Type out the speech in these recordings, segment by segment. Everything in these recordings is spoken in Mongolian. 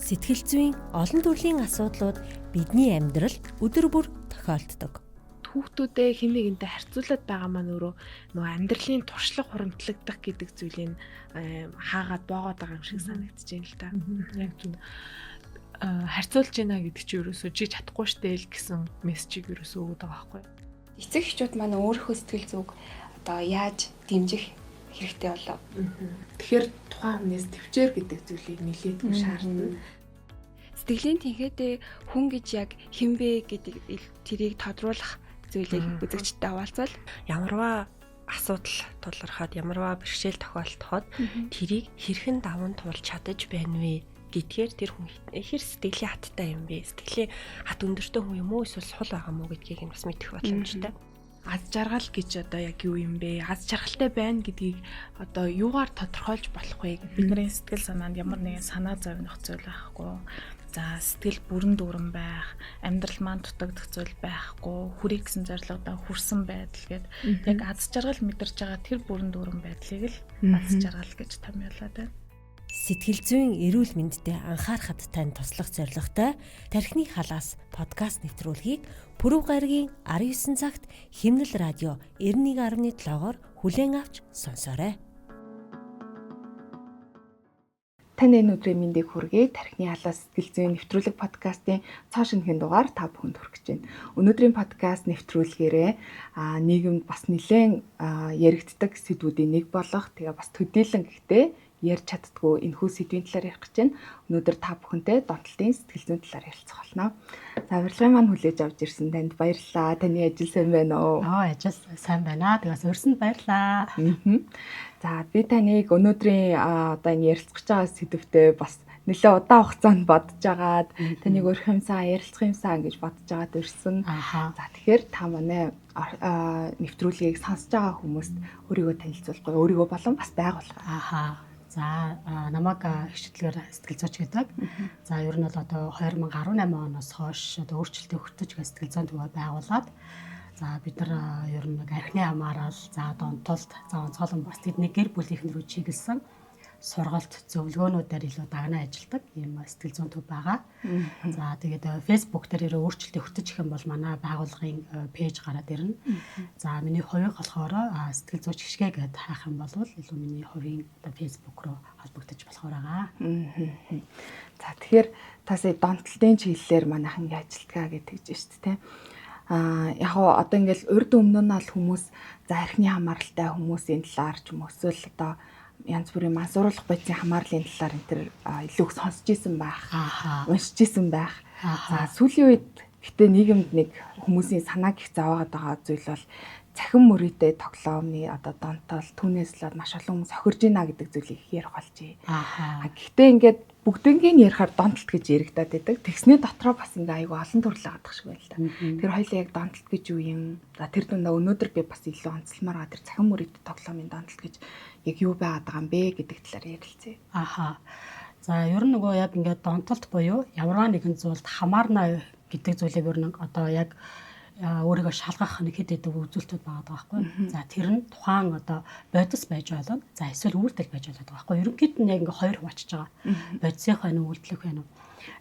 Сэтгэл зүйн олон төрлийн асуудлууд бидний амьдралд өдөр бүр тохиолддог. Хүүхдүүдээ хэн нэгэнтэй харьцуулаад байгаа маань өөрөө нөгөө амьдралын туршлага хуримтлагдах гэдэг зүйлийг хаагаад боогоод байгаа юм шиг санагдаж байна л та. Яг зөв. Харьцуулж байна гэдэг чинь ерөөсөө чи чадахгүй штэ л гэсэн мессежийг ерөөсөө өгöd байгаа байхгүй. Эцэг эхчүүд маань өөрийнхөө сэтгэл зүг одоо яаж дэмжих хэрэгтэй болов. Тэгэхээр тухайн хүнээс төвчээр гэдэг зүйлийг нэлээдгүй шаардна. Сэтгэлийн тэнхээтэй хүн гэж яг хэн бэ гэдэг тэрийг тодруулах зүйлийг үзэгчтэй хаваалцвал ямарваа асуудал тулгархад ямарваа бэрхшээл тохиолдоход тэрийг хэрхэн даван туулж чадаж байна вэ гэдгээр тэр хүн хэр сэтгэлийн хаттай юм бэ? Сэтгэлийн хат өндөртэй хүн юм уу эсвэл сул байгаа мó гэдгийг нь бас мэдэх боломжтой. Аз жаргал гэж одоо яг юу юм бэ? Аз жаргалтай байна гэдгийг одоо юугаар тодорхойлж болох вэ? Бидний сэтгэл санаанд ямар нэгэн санаа зовних зүйл байхгүй. За сэтгэл бүрэн дүүрэн байх, амьдрал маань дутагдах зүйл байхгүй, хүрэх гэсэн зорилгодоо хүрсэн байдал гэд яг аз жаргал мэдэрч байгаа тэр бүрэн дүүрэн байдлыг л аз жаргал гэж томьёолоод байна. Сэтгэл зүйн эрүүл мэндэд анхаарахад тань туслах зорилготой Тархины халаас подкаст нэвтрүүлгийг Пүрэв гарагийн 19 цагт Химнэл радио 91.7-оор хүлээн авч сонсоорой. Таны энэ өдрийн мэндийг хүргэе. Тархины халаас сэтгэл зүйн нэвтрүүлэг подкастын цоо шинэхэн дугаар та бүхэнд хүргэж байна. Өнөөдрийн подкаст нэвтрүүлгээрээ нийгэмд бас нэлээд яригддаг сэдвүүдийн нэг болох тэгээ бас төдийлөн гэхдээ ярьж чаддгүй энэхүү сэдвийн талаар ярих гэж байна. Өнөөдөр та бүхэнтэй донтолтын сэтгэл зүйн талаар ярилцах болно. За урилгын маань хүлээж авч ирсэн танд баярлалаа. Таны ажил сайн байна уу? Ажил сайн байна. Тэгээс өрсөнд баярлалаа. За би таныг өнөөдрийн одоо энэ ярилцах байгаа сэдвтэ бас нэлээд удаан хугацаанд бодож агаад таныг өрх юмсан ярилцах юмсан гэж бодож агаад ирсэн. За тэгэхээр та манай нэвтрүүлгийг сонсож байгаа хүмүүст өөрийгөө танилцуулгыг өөрийгөө болон бас байгуулгаа. За намайг хичээлгээр сэтгэл зүйч гэдэг. За ер нь бол одоо 2018 оноос хойш одоо өөрчлөлтийн хөгжиж сэтгэл зүйн төв байгуулад за бид нар ер нь архины хамаарал за донтолт за онцгойлон бас тэдний гэр бүлийнхэн рүү чиглэсэн сургалт зөвлөгөөнүүдээр илүү дагнаа ажилдаг ийм сэтгэл зүйн төв байгаа. За тэгээд Facebook дээр өөрчлөлтийн хөгжиж их юм бол манай байгууллагын пэйж гараад ирнэ. За миний хувийн болохоор сэтгэл зүйч гიშгэ гэд хайх юм бол илүү миний хувийн одоо Facebook руу холбогдож болохоор байгаа. За тэгэхээр та сая донтолтын чиглэлээр манайхан ажиллагаа гэдэг чинь шүү дээ. Яг одоо ингээл урд өмнө нь ал хүмүүс за архины хамааралтай хүмүүсийн талаар ч юм уу эсвэл одоо янз бүрийн мансууруулах бодисын хамаарлын талаар энэ төр илүү их сонсч ийсэн байх. Уншиж ийсэн байх. За сүүлийн үед гэтээ нийгэмд нэг хүмүүсийн санааг их зовоод байгаа зүйл бол цахим мөрөдөө тоглоомны одоо донтол түүнээс л маш олон хүмүүс хохирж ийна гэдэг зүйлийг ярих болжээ. Гэхдээ ингээд бүгднийг ярихаар донтолт гэж яригадаад байдаг. Тэгсний дотроо бас ингээ айгүй олон төрлөө гадах шиг байна л да. Тэр хоёлаа яг донтолт гэж юу юм? За тэр дундаа өнөөдөр би бас илүү онцлмаар байгаа тэр цахим мөрөдөө тоглоомын донтолт гэж яг юу байгаад байгаа юм бэ гэдэг талаар ярилцъя. За ер нь нөгөө яг ингээд донтолт буюу ямарваа нэгэн зүйлд хамаарна гэдэг зүйлийг ер нь одоо яг өөрийгөө шалгах нэг хэд хэдэн үзүүлэлтүүд байгаа байхгүй. За тэр нь тухайн одоо бодис байж болно. За эсвэл үйлдэл байж болоод байгаа байхгүй. Ерөнхийд нь яг ингээ хоёр хуваачиж байгаа. Бодисынх байна уу, үйлдэлх байна уу?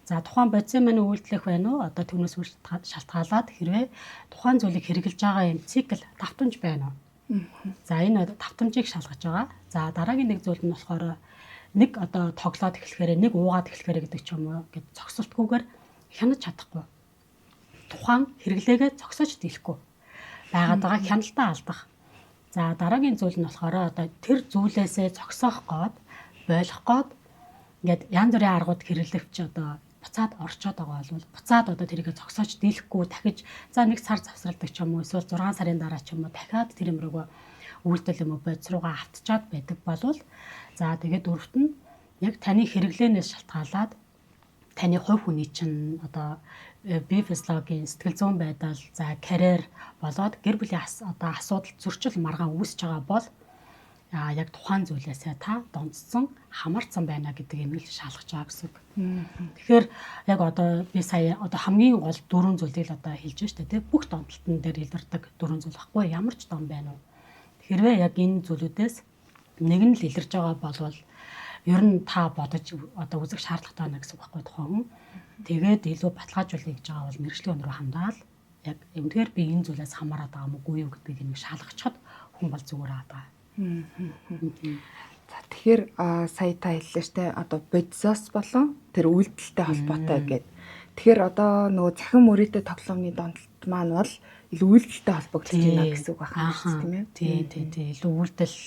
За тухайн бодисын байна уу, үйлдэлх байна уу? Одоо түүнээс шалтгаалаад хэрвээ тухайн зүйлийг хэрэгжилж байгаа юм цикл давтамж байна уу? За энэ давтамжийг шалгаж байгаа. За дараагийн нэг зүйл нь болохоор нэг одоо тоглоод эхлэхээр нэг уугаад эхлэхээр гэдэг ч юм уу гэд зогсолтгүйгээр хянаж чадахгүй. Тухайн хэрэглээгээ зогсоож дийлэхгүй байгаад байгаа хяналтаа алдах. За дараагийн зүйл нь болохоор одоо тэр зүйлээсээ зогсоох гээд болох гээд ингээд янз бүрийн аргууд хэрэглэгч одоо буцаад орчоод байгаа бол буцаад одоо тэрийгэ зогсоож дийлэхгүй дахиж за нэг сар завсралдаг ч юм уу эсвэл 6 сарын дараа ч юм уу дахиад тэр юм руугаа үйлдэл юм уу бодис руугаа автчаад байдаг болвол за тэгээд дөрөвт нь яг таны хэрэглээнээс шалтгаалаад таны хувь хүний чинь одоо бие физиологийн сэтгэл зүйн байдал за карьер болоод гэр бүлийн одоо асуудал зөрчил маргаан үүсэж байгаа бол яг тухайн зүйлээсээ та донцсон хамаарсан байна гэдэг юм л шалгаж байгаа гэсэн үг. Тэгэхээр яг одоо би сая одоо хамгийн гол дөрвөн зүйлийг л одоо хэлж байна шүү дээ. Бүх донтолтон дээр илэрдэг дөрвөн зүйл баггүй ямар ч дом байна уу. Хэрвээ яг энэ зүйлүүдээс нэг нь л илэрж байгаа болвол ер нь та бодож одоо үзэх шаардлагатай байна гэсэн үг байхгүй тухайн хүн. Тэгээд илүү баталгаажуулъя гэж байгаа бол мэрэгжлийн хүн рүү хандаад яг үнэхээр би энэ зүйлээс хамаарат байгаа мó үгүй юу гэдгийг нэг шалгачаад хүн бол зүгээр байгаа. За тэгэхээр сая та хэллээ штэ одоо бодисоос болон тэр үйлдэлтэй холбоотой гэдэг. Тэгэхээр одоо нөгөө цахим мөрөөдө тоглоомны донтолт маань бол илүү үйлдэлтэй холбогдож байна гэсэн үг байна тийм ээ. Тий. Илүү үйлдэл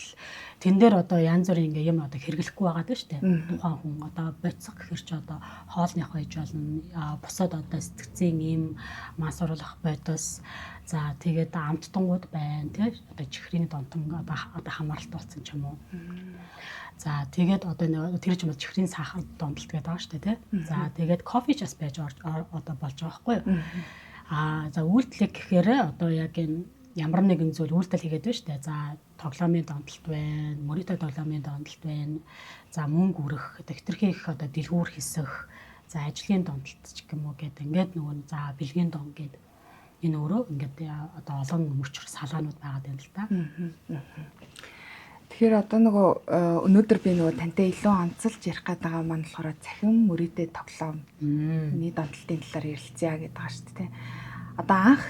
тэн дээр одоо янз бүрийн ингээ юм одоо хэрэглэхгүй байгаа даа штэ. Тухайн хүн одоо бодисох гэхэр чи одоо хоолных байж болно. Бусад одоо сэтгцийн юм масууруулах бодис. За тэгээд амттангууд байна тий. Одоо чихрийн донтон одоо хамааралт болсон ч юм уу. За тэгээд одоо тэр ч юм бол чихрийн сахар донтолт гэдэг байгаа штэ тий. За тэгээд кофе час байж одоо болж байгаа байхгүй юу. За үйлдэл гэхээр одоо яг энэ ямар нэгэн зүйл үйлдэл хийгээд байна шүү дээ. За тоглоомын донтолт байна, мөрөдө тоглоомын донтолт байна. За мөнгө өрөх, тэмдэгтэрхий их одоо дэлгүүр хийсэх, за ажлын донтолт ч юм уу гэдэг. Ингээд нөгөө за бэлгийн дон гэдэг. Энэ өөрөө ингээд одоо олон мөчр салгаанууд байгаад байна л да. Тэгэхээр одоо нөгөө өнөөдөр би нөгөө тантай илүү онцолж ярих гээд байгаа маань болохоор цахим мөрөдө тоглоомны донтолтын талаар ярилцъя гэдэг байгаа шүү дээ. Одоо анх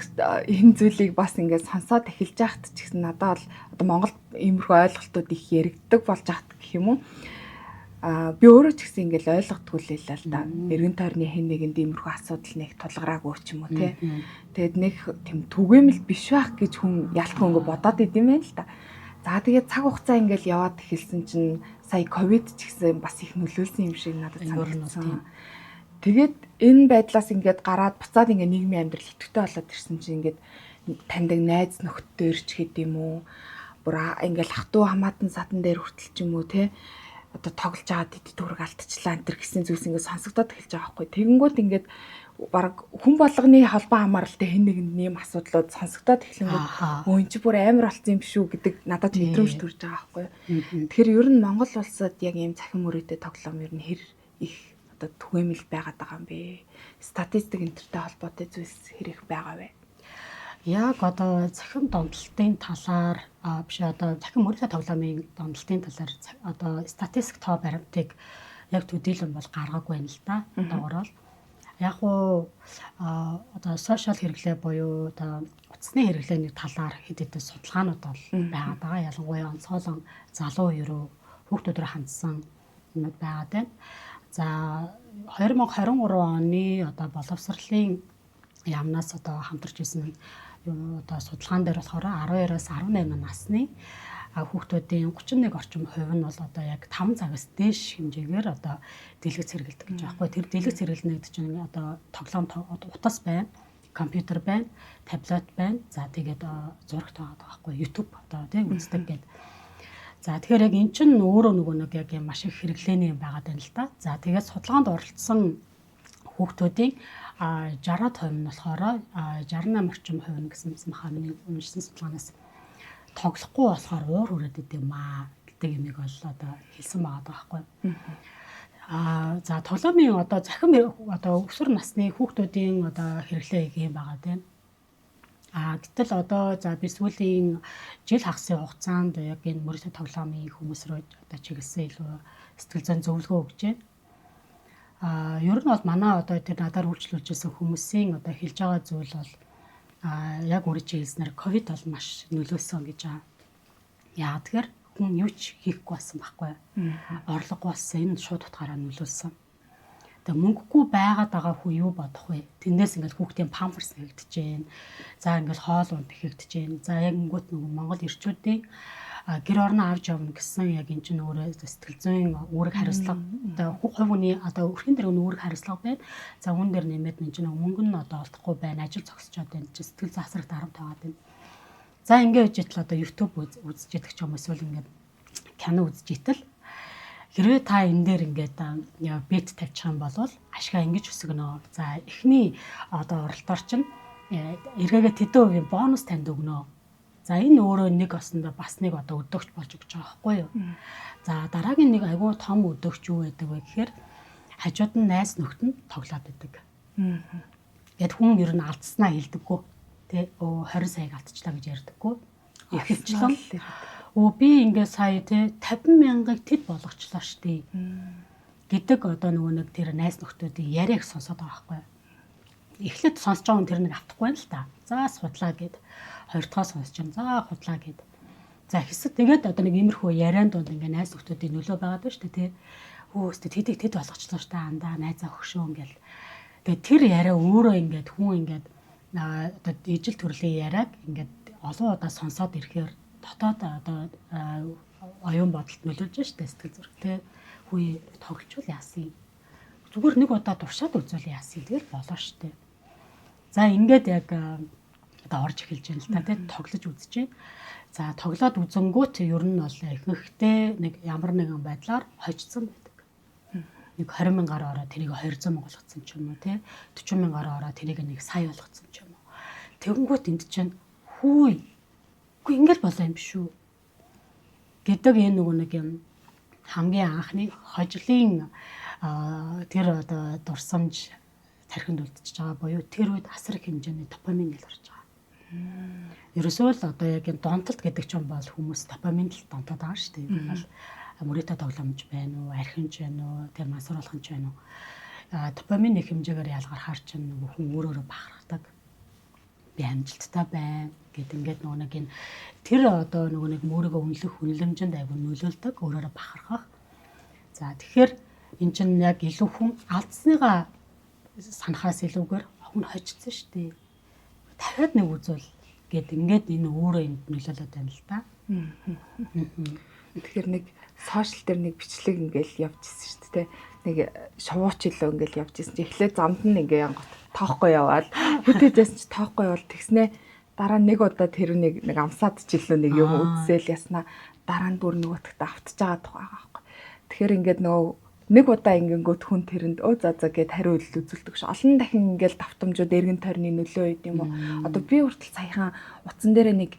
энэ зүйлийг бас ингээд сонсоод эхэлж байхад ч гэсэн надад бол одоо Монголд иймэрхүү ойлголтууд их яригддаг болж байхад гэх юм уу. Би өөрөө ч гэсэн ингээд ойлгодгүй л л да. Эргэн тойрны хэн нэгэнд иймэрхүү асуудал нэг тулгараагүй ч юм уу те. Тэгэд нэг тийм түгээмэл биш байх гэж хүн ялах хөнгө бодоод идэм байл л да. За тэгээд цаг хугацаа ингээд яваад эхэлсэн чинь сая ковид ч гэсэн бас их нөлөөлсөн юм шиг надад санагдсан. Тэгээд энэ байдлаас ингээд гараад буцаад ингээд нийгмийн амьдрал идэвхтэй болоод ирсэн чинь ингээд таньдаг найз нөхдөөр ч гэдэм үү бүр ингээд ах トゥ хамаатан садан дээр хүртэл ч юм уу те одоо тоглож байгаа дэд төгрөг алдчихлаа энэ гэсэн зүйлс ингээд сонсогдоод эхэлж байгаа байхгүй. Тэгэнгүүт ингээд баг хүн болгоны холбоо хамааралтай хэн нэгэнд нэм асуудлууд сонсогдоод эхлэнгүүт өө эн чи бүр амар болсон юм биш үү гэдэг надад мэдрэмж төрж байгаа байхгүй. Тэгэхээр ер нь Монгол улсад яг ийм цахим мөрөөдө тоглоом ер нь хэр их түгээмэл байгаад байгаа юм бэ? Статистик энтертэй холбоотой зүйлс хэрэг байгаа вэ? Яг одоо цахим донтолтын талаар биш одоо цахим мөрөдө тоглоомын донтолтын талаар одоо статистик тоо баримтыг яг төдийлөн бол гаргаагүй юм л да. Доогорол яг уу одоо сошиал хэрэглээ буюу одоо утасны хэрэглээний талаар хэд хэдэн судалгаанууд бол байгаад байгаа. Ялангуяа онцгойлон залуу үеэрөө хүүхдүүд рүү хандсан юм байгаад байна. За 2023 оны одоо боловсролын яамнаас одоо хамтарч исэн одоо судалгаан дээр болохоор 12-аас 18 насны хүүхдүүдийн 31 орчим хувь нь бол одоо яг 5 цагаас дээш хэмжээгээр одоо дэлгэц хэрэглэдэг гэж байгаа байхгүй. Тэр дэлгэц хэрэглэнэ гэдэг чинь одоо тоглоом утас байна, компьютер байна, таблет байна. За тэгээд зурагт байгаа байхгүй. YouTube одоо тийм үздэг гэдэг. За тэгэхээр яг эн чинь өөрөө нөгөө нэг яг маш их хэрэглээний юм байгаад байна л да. За тэгээд судалгаанд оролцсон хүүхдүүдийн 60% нь болохоор 68 орчим хувь нь гэсэн маханы уншсан судалгаанаас тоглохгүй болохоор уур хүрээд идэм маа гэдэг юмыг бол одоо хэлсэн байгаа байхгүй. За тоглоомын одоо захим одоо өсвөр насны хүүхдүүдийн одоо хэрэглээ ийм байгаа тийм. Гэтэл одоо за би сүүлийн жил хагасын хугацаанд яг энэ мөрөдө тоглоомын хүмүүс рүү одоо чиглэсэн илүү сэтгэл зүйн зөвлөгөө өгч байна. Ер нь бол манай одоо тэр надаар үйлчлүүлжсэн хүмүүсийн одоо хэлж байгаа зүйл бол яг өөрөө чи хэлснээр ковид бол маш нөлөөлсөн гэж байгаа. Яа тэгэхээр хүн юу ч хийхгүй болсон байхгүй. Орлогогүй болсон энэ шууд утгаараа нөлөөлсөн. Тэгээ мөнгөгүй байгаад байгаа хүн юу бодох вэ? Тэндээс ингээд хүүхдийн памперс нэгдэж гээ. За ингээд хоол унд хийгдэж гээ. За яг ингэвт нэг Монгол ирчүүдийн гэр орноо авч явна гэсэн яг эн чинь өөрөө сэтгэл зүйн үүрэг хариуцлага одоо хувь хүний одоо өрхийн дэргэний үүрэг хариуцлага байна. За үүн дээр нэмээд эн чинь мөнгө нь одоо олдохгүй байна. Ажил зогсчоод байна. Сэтгэл засрах дарамт байгаа юм. За ингээд үжитэл одоо YouTube үзэж идэх ч юм эсвэл ингээд кино үзэж итэл хэрвээ та энэ дээр ингээд бет тавьчих юм бол ашгаа ингэж өсгөнө. За эхний одоо оролдоор чинь эргээгээ тэдэн хувийн бонус танд өгнө. За энэ өөрөө нэг осондоо бас нэг одоо өдөгч болж өгч байгаа байхгүй юу. За дараагийн нэг айгүй том өдөгч юу байдаг вэ гэхээр хажууд нь найз нөхд нь тоглоод байдаг. Гэт хүн ер нь алдснаа хэлдэггүй. Тэ 20 саяг алдчихлаа гэж ярьдаггүй. Ихэвчлэн би ингээд сая те 50,000-ыг тэд болгочлоо штий гэдэг одоо нөгөө нэг тэр найз нөхдүүдийн яриаг сонсоод байгаа байхгүй. Эхлээд сонсож байгаа хүн тэр нэг автахгүй юм л та. За судлаа гэд. Хоёр дахь сонсож юм. За худлаа гэд. За хэсэг тэгээд одоо нэг иймэрхүү ярианд донд ингээ найз нөхдүүдийн нөлөө байгаад байна шүү дээ тий. Хөөс тэд болгочлоо шүү дээ андаа найзаа өгшөө ингээл. Тэгээд тэр яриа өөрөө ингээд хүн ингээд одоо ижил төрлийн яриаг ингээд олон удаа сонсоод ирэхээр дотоод одоо оюун бодолд нөлөөлж шүү дээ сэтгэл зүрх тий. Хүй тоглолцвол яасан юм. Зүгээр нэг удаа туршаад үзвэл яасан юм. Тэгэл болоо шүү дээ. За ингээд яг одоо орж эхэлж байна л та тий тоглож үзэж байна. За тоглоод үзэнгүүт ер нь бол ихэнхдээ нэг ямар нэгэн байдлаар хожицсан байдаг. Нэг 20,000 гаруй ороо тэрийг 200 болгоцсон ч юм уу тий 40,000 гаруй ороо тэрийг нэг сая болгоцсон ч юм уу. Тэгэнгүүт энд чинь үгүй ингээл болоо юм биш үү гэдэг энэ нөгөө нэг юм хамгийн анхны хожлын тэр одоо дурсамж тархинд үлдчихэж байгаа буюу тэр үед асар их хэмжээний допамин илэрч байгаа. Ерөөсөө л одоо яг энэ донтолт гэдэг ч юм бол хүмүүс допамин л донтоод байгаа шүү дээ. Бол мөрөдө тоглоомж байна уу, архинж байна уу, тэр мансууруулахын ч байна уу. Допамин их хэмжээгээр ялгархаар чинь нөгөө хүн өөрөөрөө бахархдаг. Би амжилттай байна гэд ингээд нөгөө нэг энэ тэр одоо нөгөө нэг мөрөгөө үнэлэх үнэлэмжинд айгүй нөлөөлдөг, өөрөөрөө бахархах. За тэгэхээр эн чинь яг илүү хүн алдсныгаа санахаас илүүгээр хүн хожицсан шүү дээ. Дахиад нэг үзвэл гэд ингээд энэ өөрөө энд нөлөөлөд байна л да. Тэгэхээр нэг сошиал дээр нэг бичлэг ингээл явж ирсэн шүү дээ. Нэг шувууч илүү ингээл явж ирсэн чи эхлээд замд нь ингээ янгот тоохгүй яваад бүтээжсэн чи тоохгүй явал тэгснэ дараа нэг удаа тэр нэг амсаад ч илүү нэг юм үзэл яснаа дараа нь бүр нөгөөтгт автж байгаа тухай байгаа байхгүй. Тэгэхээр ингээд нөгөө нэг удаа ингэнгүүт хүн тэрэнд за гэд хариу үйлдэл үзүүлдэг ш. Олон дахин ингээл давтамжууд эргэн тойрны нөлөө үйд юм уу. Одоо би хүртэл саяхан утсан дээр нэг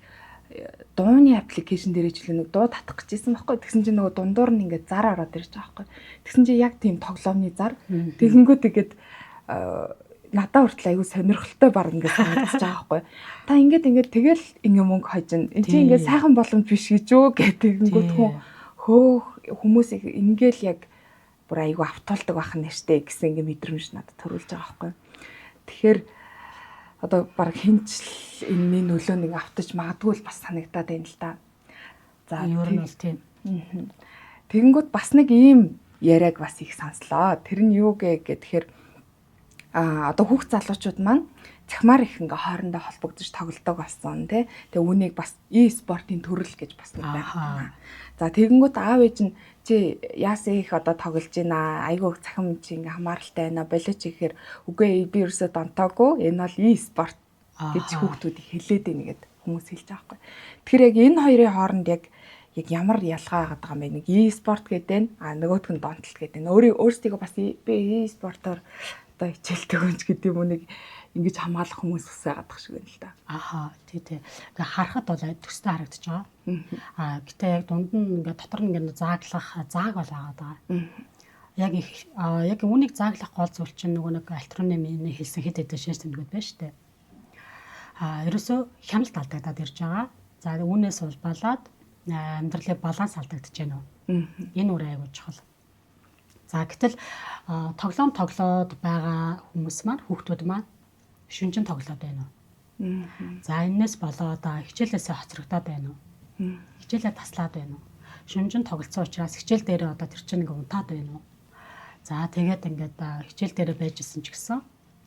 дууны аппликейшн дээр ч нэг дуу татах гэжсэн байхгүй. Тэгсэн чинь нөгөө дундуур нь ингээд зар ороод ирж байгаа байхгүй. Тэгсэн чинь яг тийм тоглоомны зар. Тэгэнгүүт тэгээд надад хүртэл аягүй сонирхолтой баг ингээд санагдаж байгаа байхгүй. Та ингээд тэгэл ингээ мөнгө хожино. Энд чинь ингээд сайхан боломж биш гэж юу гэтэгэнгүүт хүмүүс ингээл яг бүр аягүй автуулдаг байх нь штэ гэсэн ингээ мэдрэмж надад төрүүлж байгаа байхгүй. Тэгэхээр одоо баг хинчл энэний нөлөө нэг автаж магадгүй л бас санагдаад байна л да. За ер нь бол тийм. Тэгэнгүүт бас нэг ийм яриаг бас их сонслоо. Тэр нь юу гэхээр одоо хүүхд залуучууд маань цахимаар их ингээ хоорондоо холбогдож тоглодог болсон тий. Тэгээ үүнийг бас e-спортын төрөл гэж бас нэг байна. За тэгэнгүүт аав ээж нь чи яасан их одоо тоглож байна. Айгүй цахим чи ингээ хамааралтай байна. Болооч ихээр үгүй би ерөөсөө донтоогүй. Энэ бол e-спорт гэж хүүхдүүдийг хэлээд байна гэд хүмүүс хэлж байгаа байхгүй. Тэгэхээр яг энэ хоёрын хооронд яг ямар ялгаа байгаа юм бэ? Нэг e-спорт гэдэг нь нөгөөх нь донтолт гэдэг нь. Өөрсдийгөө бас би e-спортоор одоо хичээлдэг өнч гэдэг юм уу нэг ингэж хамгаалах хүмүүс ус байгаад тах шиг байна л да. Тий. Ингээ харахад бол төстэй харагдаж байгаа. Гэтэ яг дунд нь ингээ дотор нь ингээ зааглах зааг бол байгаа. Яг үүнийг зааглах гол зүйл чинь нөгөө нэг альтернативны хэлсэн хэд хэдэн шинж тэмдгүүд байна шүү дээ. Ерөөсөө хяналт алдагдаад ирж байгаа. За үүнээс улбалаад амьдралын баланс алдагдаж байна уу? Энэ үр айгуу чухал. За гэтэл тоглоом тоглоод байгаа хүмүүс маань хүүхдүүд маань шүнжин тоглоод байна уу? За энэс болоод хичээлээсээ хоцрогдоод байна уу? Хичээлээ таслаад байна уу? Шүнжин тоглолцсон учраас хичээл дээр одоо тэр чинь ингээ унтаад байна уу? За тэгээд ингээд хичээл дээр байжсэн ч гэсэн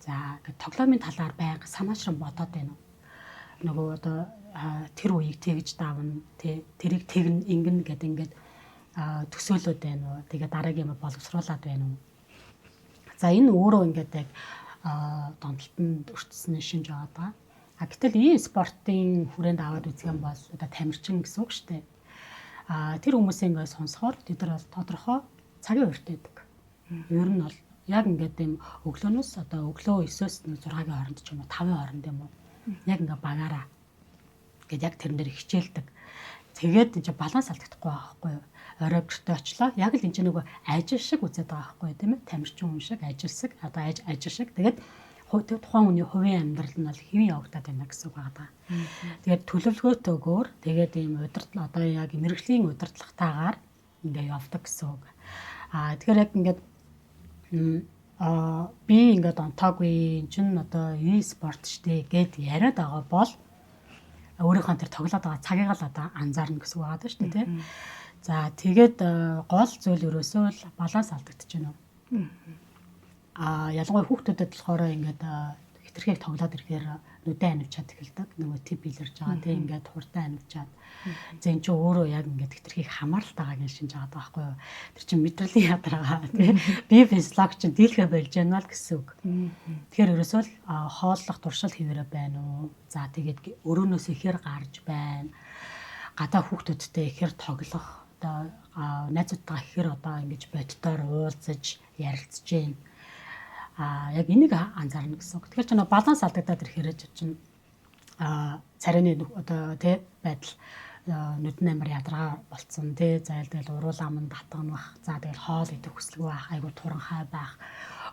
за ингээд тоглоомын талаар байнга санаачран бодоод байна уу? Нөгөө одоо тэр үеийг тэгж давна, тэрийг тэгнэ, ингэнэ гэдэг ингээд төсөөлөд байна уу? Тэгээд дараагийн юм боловсруулад байна уу? За энэ өөрөө ингээд яг донтолтод өртсөн шинж байгаа. Гэтэл e-спортын хүрээнд аваад үзэх юм бол одоо тамирчин гэсэн үг шүү дээ. Тэр хүмүүсийн ингээд сонсохоор тэд нар бол тодорхой цагийн урт байдаг. Ер нь бол яг ингээд юм өглөөнөөс одоо өглөө 9-өөс 6-гийн хооронд ч юм уу 5-ын хооронд юм уу. Яг ингээд багаараа гээд яг тэрэн дээр хичээлдэг. Тэгээд энэ баланс алдагдахгүй байгаа байхгүй юу? Орой гэртээ очлоо. Яг л энэ нэг ажил шиг үзээд байгаа байхгүй тийм ээ? Тамирчин хүн шиг, ажилсаг, одоо ажил шиг. Тэгээд тухайн хүний хувийн амьдрал нь бол хэвэн явагдаад байна гэсэн үг байна. Тэгээд төлөвлөгөөтэйгээр тэгээд ийм удирдлага одоо яг мэрэгжлийн удирдлагатаагаар ингээ явдаг гэсэн үг. Тэгэхээр яг ингээд би ингээд онтоогүй энэ чинь одоо e-спорт штэ гэд яриад байгаа бол өөрийнхөө тэр тоглоод байгаа цагийг л одоо анзаарна гэсэн үг байгаа шүү дээ тий. За тэгээд гол зүйл ерөөсөө л баланс алдагдаж байна уу? Ялангуяа хүүхдүүдэд болохоор ингээд хитрхийг тоглоод ирэхээр нүдэн анивчаад эхэлдэг. Нөгөө тип илэрж байгаа тий ингээд хурдан анивчаад. Зэн чи өөрөө яг ингээд хитрхийг хамааралтайгаа гэж шинж байгаа байхгүй юу? Тэр чин мэдрэлийн ядаргаа тий. Би физиолог чин дийлхэ болж байна л гэсэн үг. Тэгэхээр ерөөсөө л хооллох туршил хэвээрээ байна уу? За тэгээд өрөөнөөс ихээр гарч байна. Гадаа хүүхдүүдтэй ихээр тоглох одоо найзуудтайгаа ихээр одоо ингэж боддоор уулзаж ярилцж байна. Яг энийг анзаарна гэсэн үг. Тэгэхээр ч нэг баланс алдагдаад ирэхээр чинь царайны одоо тий байдал нүдэн амар ядаргаа болцсон тий зайлдэл уруул аманд татгах. За тэгэл хоол идэх хүсэлгүй байх, айгу туранхай байх.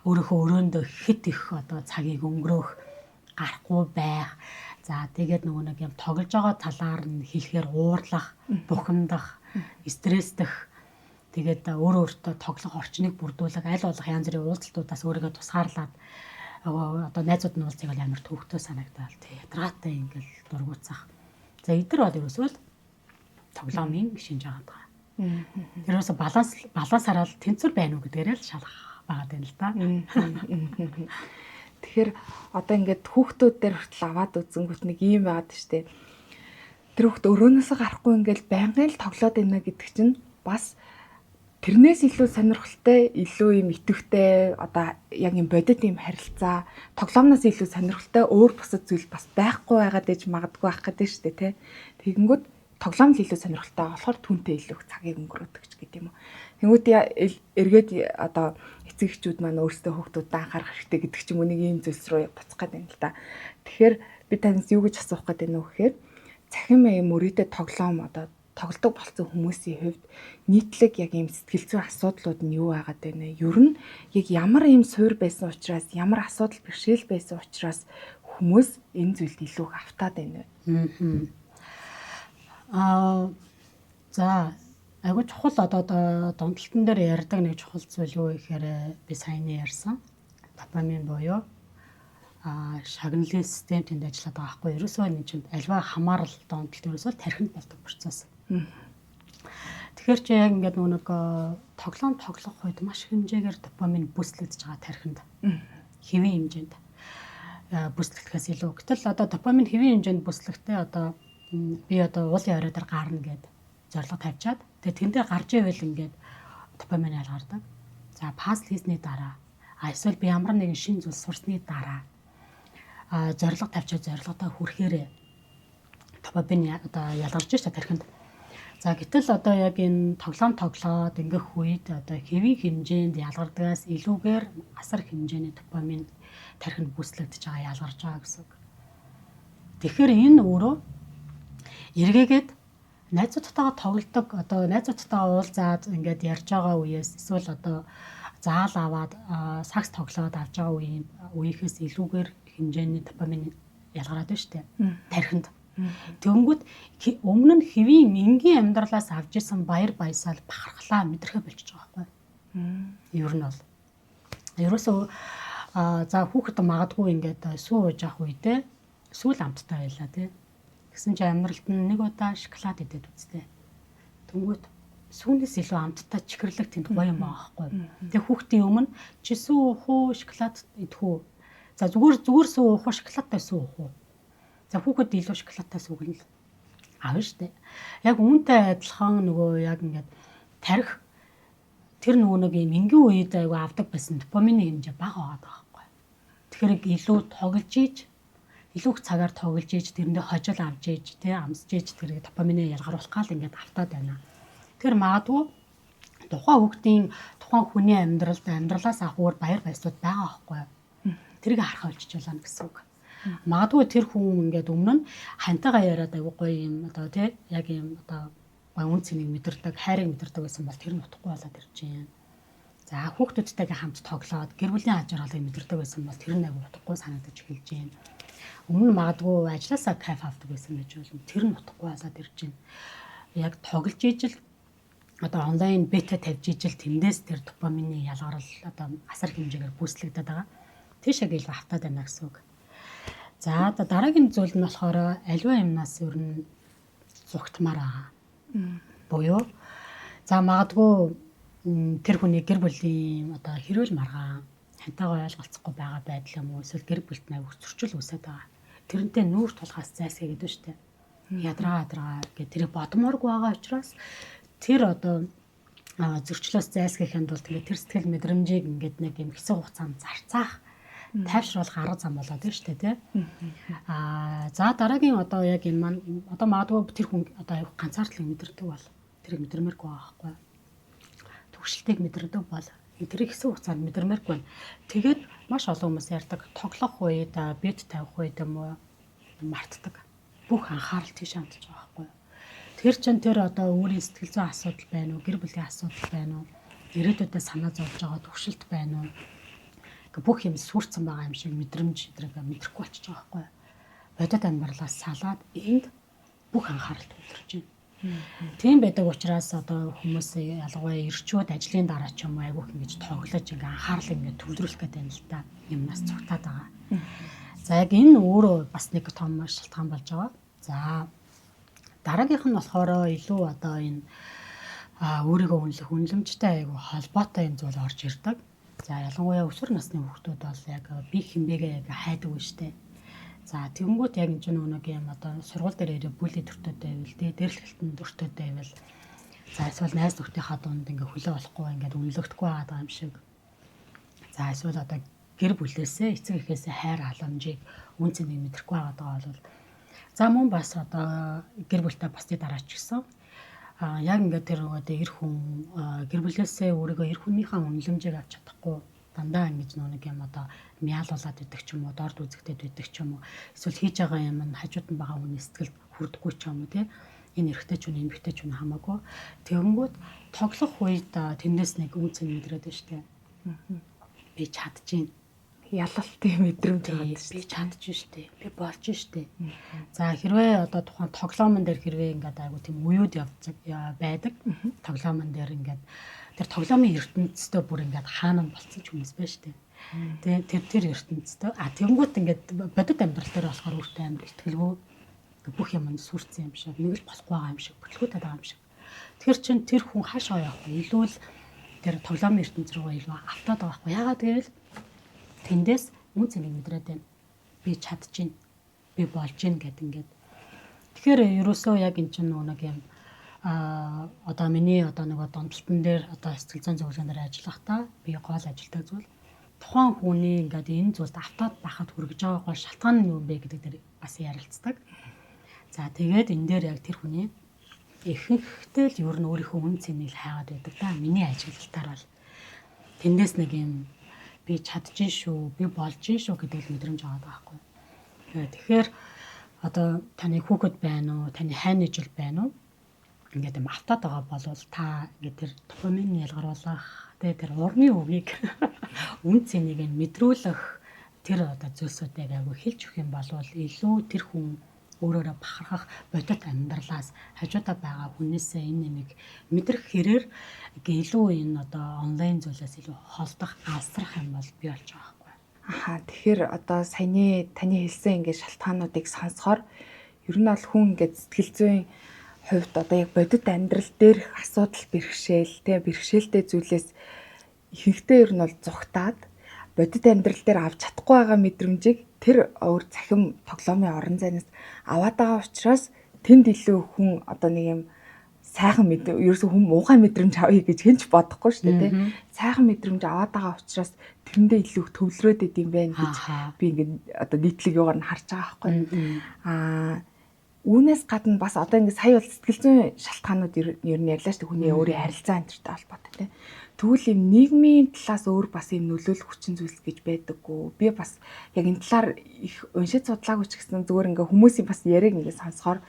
Өөрийнхөө өрөөндөө хит их одоо цагийг өнгөрөөх гарахгүй байх. За тэгээд нөгөө нэг юм тоглож байгаа талаар нь хэлэхээр уурлах, бухимдах, стресстэх. Тэгээд өөртөө тоглох орчныг бүрдүүлэх, аль болох янз бүрийн уулзалтуудаас өөрийгөө тусгаарлаад одоо найзууд нь уулзыг амар төвхтөө санагдал тий ядаргаатай ингээл дургуцах. За эдгээр бол ерөөсөө л тоглоомын шинж байгаа даа. Ерөөсөө балансаараа л тэнцвэр байна уу гэдгээрээ л шалгах байгаа юм л да. Тэгэхээр одоо ингээд хүүхдүүд дээр хүртэл аваад үзэнгүүт нэг юм байгаад штэ. Тэр хүүхд өрөөнөөсөө гарахгүй ингээл байнгын л тоглоод байна гэдэг чинь бас тэрнээс илүү сонирхолтой, илүү юм итэвхтэй одоо яг юм бодит юм харилцаа, тоглоомноос илүү сонирхолтой өөр бусад зүйл бас байхгүй байгаад ээж магадгүй байх гэдэг шүү дээ, тэ. Тэгэнгүүт тоглоом л илүү сонирхолтой болохоор түнтэй илүү цагийг өнгөрөөдөг ч гэдэг юм уу. Тэнгүүд эргээд одоо эцэг эхчүүд маань өөрсдөө хүүхдүүдэд анхаарах хэрэгтэй гэдэг ч юм уу нэг юм зүйлс рүү буцах гэдэг юм л да. Тэгэхээр би танаас юу гэж асуух гэдэг нь вэ гэхээр цахим юм өрөөдөө тоглоом одоо тоглодог болсон хүмүүсийн хувьд нийтлэг яг ийм сэтгэл зүйн асуудлууд нь юу байгаад байна вэ? Ер нь яг ямар ийм суур байсан учраас, ямар асуудал бэрхшээл байсан учраас хүмүүс энэ зүйлд илүү их автаад байна вэ? За айгуу чухал одоо донтолтон дээр ярьдаг нэг чухал зүйл юу гэхээр би сайн ярьсан. Допамин буюу шагналын систем тэнд ажилладаг байгаа байхгүй. Ерөөсөө энэ чинь альва хамаарал донтолт ерөөсөө тархинд болдог процесс. Тэгэхээр чи яг ингээд нэг тоглоом тоглох үед маш хэмжээгээр допамин бүслэгдэж байгаа тархинд. Хэвийн хэмжээнд бүслэгдэхээс илүү. Гэтэл одоо допамин хэвийн хэмжээнд бүслэхдээ одоо би одоо уулын орой дээр гарна гэд зорилго тавьчаад тэгээ тэндээ гарч ивэл ингээд допамин ялгардаг. За пазл хийсний дараа эсвэл би ямар нэгэн шинэ зүйл сурсны дараа зорилго тавьчаад зорилгодоо хүрэхээр допамин одоо ялгарч шүү дээ тархинд. За гэтэл одоо яг энэ тоглоод ингэх үед одоо хэвийн хэмжээнд ялгардагаас илүүгээр асар хэмжээний допамин тархинд бүслэгдэж байгаа ялгарч байгаа гэсэн. Тэгэхээр энэ өөрөө эргээгээд найзуудтайгаа тоглодог одоо найзуудтайгаа уулзаад ингээд ярьж байгаа үеэс эсвэл одоо заал аваад сакс тоглоод авч байгаа үеийнхээс илүүгээр хэмжээний допамин ялгараад байна шүү дээ тархинд. Тэнгүүд өмнө нь хэвийн энгийн амьдралаас авч исэн баяр баясаал бахархлаа мэдрэхэ болчихж байгаа байхгүй. Ер нь бол ерөөсөө за хүүхэд магадгүй ингээд сүү ууж авах үедээ сүүл амттай байлаа тий. Тэгсэн чи амьдралд нь нэг удаа шоколад идээд үзтээ. Тэнгүүд сүүнээс илүү амттай чихэрлэг тэнд гоё юм байгаа байхгүй. Тэг хүүхдийн өмнө чи сүү уух уу шоколад идэх үү? За зүгээр сүү уух уу шоколадтай сүү уух уу? За хүүхэд илүү шоколадтай сүүгэн л аав штэ. Яг үүнтэй адилхан нөгөө яг ингээд тарих тэр нөгөө нэг юм энгийн үед айгу авдаг байсан допамины хэмжээ бага байгаа байхгүй. Тэгэхээр илүү тоглож ийж илүү их цагаар тоглож ийж тэрэндээ хожил авч ийж тий амсж ийж тэрийг допамины ялгаруулах гал ингээд автаад байна. Тэгэхээр магадгүй тухайн хүүхдийн тухайн хүний амьдралаас авахур баяр баясгалууд байгаа байхгүй. Тэрийг харах болчих жолоо гэсэн үг. Магадгүй тэр хүн ингээд өмнө нь хантайгаа яриад аягүй гоё юм одоо тий яг юм одоо гоё үн цэнийг мэдэрдэг, хайрыг мэдэрдэг байсан бол тэр нь утгагүй болоод ирж байна. За хүүхдүүдтэйгээ хамт тоглоод гэр бүлийн аж аргалыг мэдэрдэг байсан бол тэр нь аягүй утгагүй санагдаж эхэлж байна. Өмнө нь магадгүй ажилласаа кайф авдаг байсан гэж болно. Тэр нь утгагүй болоод ирж байна. Яг тоглож ижил одоо онлайн бета тавьж ижил тэндээс тэр допамины ялгарл одоо асар хэмжээгээр бүүслэгдээд байгаа. Тийшээ гээл автаад байна гэсэн үг. За одоо дараагийн зүйл нь болохоор аливаа юмнаас ер нь зүгтмаар байгаа. Буюу за магадгүй тэр хүний гэр бүлийн одоо хэрүүл маргаан хантайгаа ойлголцохгүй байгаа байдал юм уу эсвэл гэр бүлт навь зөрчил үүсээд байгаа. Тэрнтэй нүүр тулгаас зайсхий гэдэг шүү дээ. Ядраа гэх тэрийг бодмооргүй байгаа учраас тэр одоо зөрчлөөс зайлсхийхэд бол тэгээд тэр сэтгэл мэдрэмжийг ингээд нэг юм хэсэг хугацаанд зарцаах тайвшруулах арга зам болоод байна шүү дээ тий. За дараагийн одоо яг энэ маань одоо магадгүй тэр хүн одоо ганцаардлыг мэдэрдэг бол тэрийг мэдэрмээргүй байгаа байхгүй. Төвшлтийг мэдэрдэг бол тэрийг хэсэг хугацаанд мэдэрмээргүй байна. Тэгээд маш олон хүмүүс ярьдаг тоглох үед бед тавих үед юм уу мартдаг. Бүх анхаарал тийш хандж байгаа байхгүй. Тэр чин тэр одоо өөрийн сэтгэл зүйн асуудал байна уу, гэр бүлийн асуудал байна уу, ирээдүйдээ санаа зовж байгаа төвшөлт байна уу. Бүх юм сүрцэн байгаа юм шиг мэдрэмж мэдрэхгүй болчихж байгаа байхгүй. Бодит амьдралаас салаад энд бүх анхаарал төвлөрж байна. Тийм байдаг учраас одоо хүмүүс ялангуяа ирчүүд ажлын дараа ч юм уу айгүйх ингэж тоглож ингээ анхаарал ингээ төвлөрүүлэх гэдэг юм л та юмнаас цугтаад байгаа. За яг энэ өөрөө бас нэг том шалтгаан болж байгаа. За дараагийнх нь болохоор илүү одоо энэ өөрийгөө үнэлэх үнэлэмжтэй айгүй холбоотой юм зүйл орж ирдэг. За ялангуяа өсвөр насны хүүхдүүд бол яг би хинбэгээ яг хайдаг нь штэ. За тэгэнгүүт яг энэ нэг юм одоо сургууль дээр ирээ бүли төртөөд байвал дээрлэхэлтэн төртөөд байвал за эсвэл найз нөхдийнхаа дунд ингээ хөлөө болохгүй ингээд үнэлэгдэхгүй байгаа юм шиг. За эсвэл одоо гэр бүлээсээ эцэг эхээсээ хайр халамжийг үн цэнийг мэдрэхгүй байгаа бол за мөн бас одоо гэр бүлтэй босны дараа ч гэсэн яг ингээд тэр нөгөө эр хүн гэр бүлээсээ өөрийгөө эр хүнийхээ үнэлэмжийг авч чадахгүй дандаа ингэж нэг юм одоо мяалуулаад идэх ч юм уу дорд үзэгдээд идэх ч юм уу эсвэл хийж байгаа юм нь хажууд нь байгаа хүний сэтгэлд хүрдэггүй ч юм уу тий энэ эрэгтэй ч үн эмэгтэй ч үн хамаагүй тэгэнгүүт тоглох үед тэндээс нэг үн цэн мэдрээд байна штэ би чадчихээн ялалтын мэдрэмж байгаа шүү. Би чадчих штэ. Би болж штэ. За хэрвээ одоо тухайн тоглоомн дээр хэрвээ ингээд айгу тийм уюуд явцдаг байдаг. Тоглоомн дээр ингээд тэр тоглоомын ертөнцтэй бүр ингээд хаана болцсон ч хүмүүс байна штэ. Тэгээ тэр ертөнцтэй тэгэнгүүт ингээд бодит амьдрал дээр болохоор өөртөө амар ихтгэлгүй бүх юм сүрцэн юм шиг нэг л болохгүй байгаа юм шиг бүтлгүүтэй байгаа юм шиг. Тэр чин тэр хүн хаашаа явах вэ? Илүү л тэр тоглоомын ертөнц рүү илүү автаад байгаа байхгүй. Яагаад гэвэл тэндээс үн цэнийг мэдрээд байна. Би чадчихээн. Би болж гин гэд ингээд. Тэгэхээр ерөөсөө яг энэ чинь нэг юм одоо миний одоо нэг донтолтон дээр одоо сэтгэл зүйн зөвлөгөөн дээр ажиллахдаа би гол ажилдаг зүйл тухайн хүний ингээд энэ зүйлд автаад байхад хүргэж байгаа гол шалтгаан нь юу вэ гэдэг дээр бас ярилцдаг. За тэгээд энэ дээр яг тэр хүний ихэнхдээ л ер нь өөрийнхөө үн цэнийг хайгаад байдаг да. Миний ажиглалтаар бол тэндээс нэг юм би чадчихээн шүү, би болж гин шүү гэдэг л мэдрэмж аваад байгаа байхгүй. Тэгэхээр одоо таны хүүхэд байна уу, таны хайрны жил байна уу? Ингээд юм автаад байгаа бол та ингээд тэр допамин ялгаруулах, тэр урмын үгийг үн цэнийг мэдрүүлэх тэр одоо зүйлсүүдийг айгүй хэлж өгөх юм бол илүү тэр хүн өөрөөрөө бахархах бодит амьдралаас хажуудаа байгаа хүнээсээ энэ нэг мэдрэх хэрээр илүү энэ одоо онлайн зүйлээс илүү холдох, алсрах юм бол бий болж байгаа байхгүй. Аха тэгэхээр одоо саяны таны хэлсэн ингээд шалтгаануудыг сонсохоор ер нь бол хүн ингээд сэтгэл зүйн хувьд одоо яг бодит амьдрал дээр асуудал бэрхшээлтэй зүйлээс ихэнхдээ ер нь бол зүгтаад бодит амьдрал дээр авч чадахгүй байгаа мэдрэмжийг тэр өөр цахим тоглоомын орон зайнаас аваад байгаа учраас тэнд илүү хүн одоо нэг юм сайхан ерөөсөө хүн муухай мэдрэмж авъя гэж хинч бодохгүй шүү дээ тий. Сайхан мэдрэмж аваад байгаа учраас тэрэндээ илүү төвлөрөөд идэм байх гэж би ингээд одоо нийтлэг юугаар нь харж байгаа байхгүй. Үүнээс гадна бас одоо ингээд сая бол сэтгэл зүйн шалтгаанууд ер нь ярьлаа шүү дээ хүний өөрийн харилцаа энтертэй холбоотой тий. Тэгвэл юм нийгмийн талаас өөр бас юм нөлөөлөх хүчин зүйлс гэж байдаггүй. Би бас яг энэ талаар их уншиж судлаагүй ч гэсэн зүгээр ингээ хүмүүсийн бас яриаг ингээ сонсохоор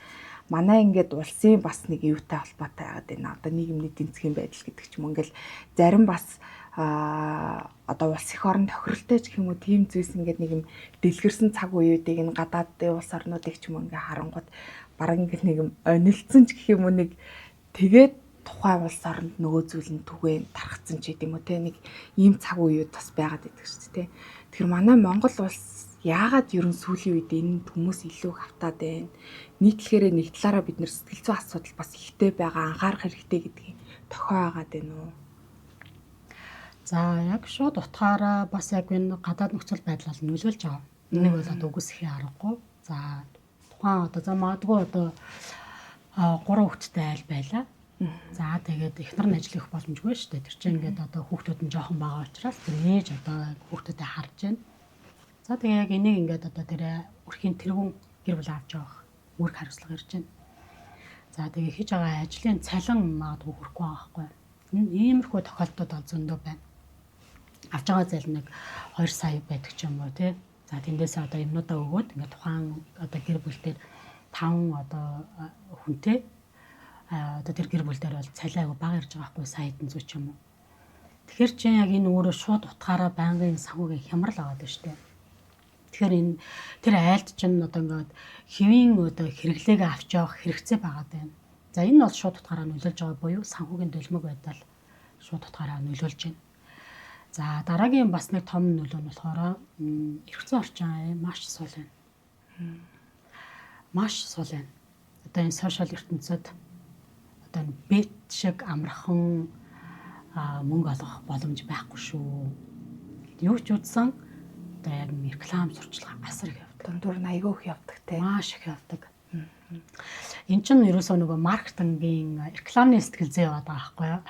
манай ингээд улсын бас нэг юутай холбоотой байгаад байна. Одоо нийгмийн эдийн засгийн байдал гэдэг ч юм ингээл зарим бас одоо улс их орон тохиролтой ч гэх юм уу тийм зүйлс ингээд нэг юм дэлгэрсэн цаг үеүүдийг энэ гадаадын улс орнуудыг ч юм ингээ харангууд бараг ингээд нэг юм онилцсон ч гэх юм уу нэг тэгээд тухайн улс оронд нөгөө зүйл нь түгээн тархацсан ч гэдэм үү те нэг ийм цаг үеуд бас байгаад идэг шүү дээ. Тэгэхээр манай Монгол улс яагаад ерөн сүүлийн үед энэ хүмүүс илүү хавтаад байна? Нийтлэхээр нэг талаараа бид нэр сэтгэл зүйн асуудал бас ихтэй байгаа анхаарах хэрэгтэй гэдгийг тохио агаад байна уу? За яг шууд утгаараа бас яг энэ гадаад нөхцөл байдал бол нөлөөлж байгаа. Энийг бол одоо үгүйсэхийн аргагүй. За тухайн одоо магадгүй одоо 3 хүүхэдтэй айл байлаа. За тэгээд эхнэр нь ажил хийх боломжгүй шүү дээ. Тэр чинь ингээд одоо хүүхдүүд нь жоохон байгаа учраас тэр ээж одоо хүүхдүүдэд харж байна. За тэгээд яг энийг ингээд одоо тэр өрхийн тэргүүн гэр бүл авч явах үүрэг хариуцлага ирж байна. За тэгээд хийж байгаа ажлын цалин магадгүй хүрэхгүй байгаа байхгүй. Иймэрхүү тохиолдлууд бол зөндөө байна. Авч байгаа зал нэг 2 сая байдаг ч юм уу тий. За тэндээсээ одоо юмнуудаа өгөөд ингээд тухайн одоо гэр бүл дээр 5 одоо хүнтэй одоо тэр гэр бүл дээр бол цалин аяга бага ирж байгаа байхгүй сая хэдэн зүй ч юм уу. Тэгэхээр чи яг энэ өөрөө шууд утгаараа байнгын санхүүгийн хямрал аваад байна шүү дээ. Тэгэхээр энэ тэр айлт чинь одоо ингээд хэвийн одоо хэрэглээгээ авч явах хэрэгцээ байгаад байна. За энэ бол шууд утгаараа нөлөөлж байгаа буюу санхүүгийн дөлмөг байдал шууд утгаараа нөлөөлж байна. За дараагийн бас нэг том нөлөө нь болохоор эрх зүйн орчин маш сул байна. Маш сул байна. Одоо энэ сошиал ертөнцид одоо бет шиг амархан мөнгө олох боломж байхгүй шүү. Юу ч үзсэн одоо яг реклам сурчлага асар их явдаг. Дундуур нь айгүй их явдаг те. Маш их явдаг. Энд чинь ерөөсөө нөгөө маркетингийн рекламны сэтгэл зүй яваад байгаа байхгүй юу?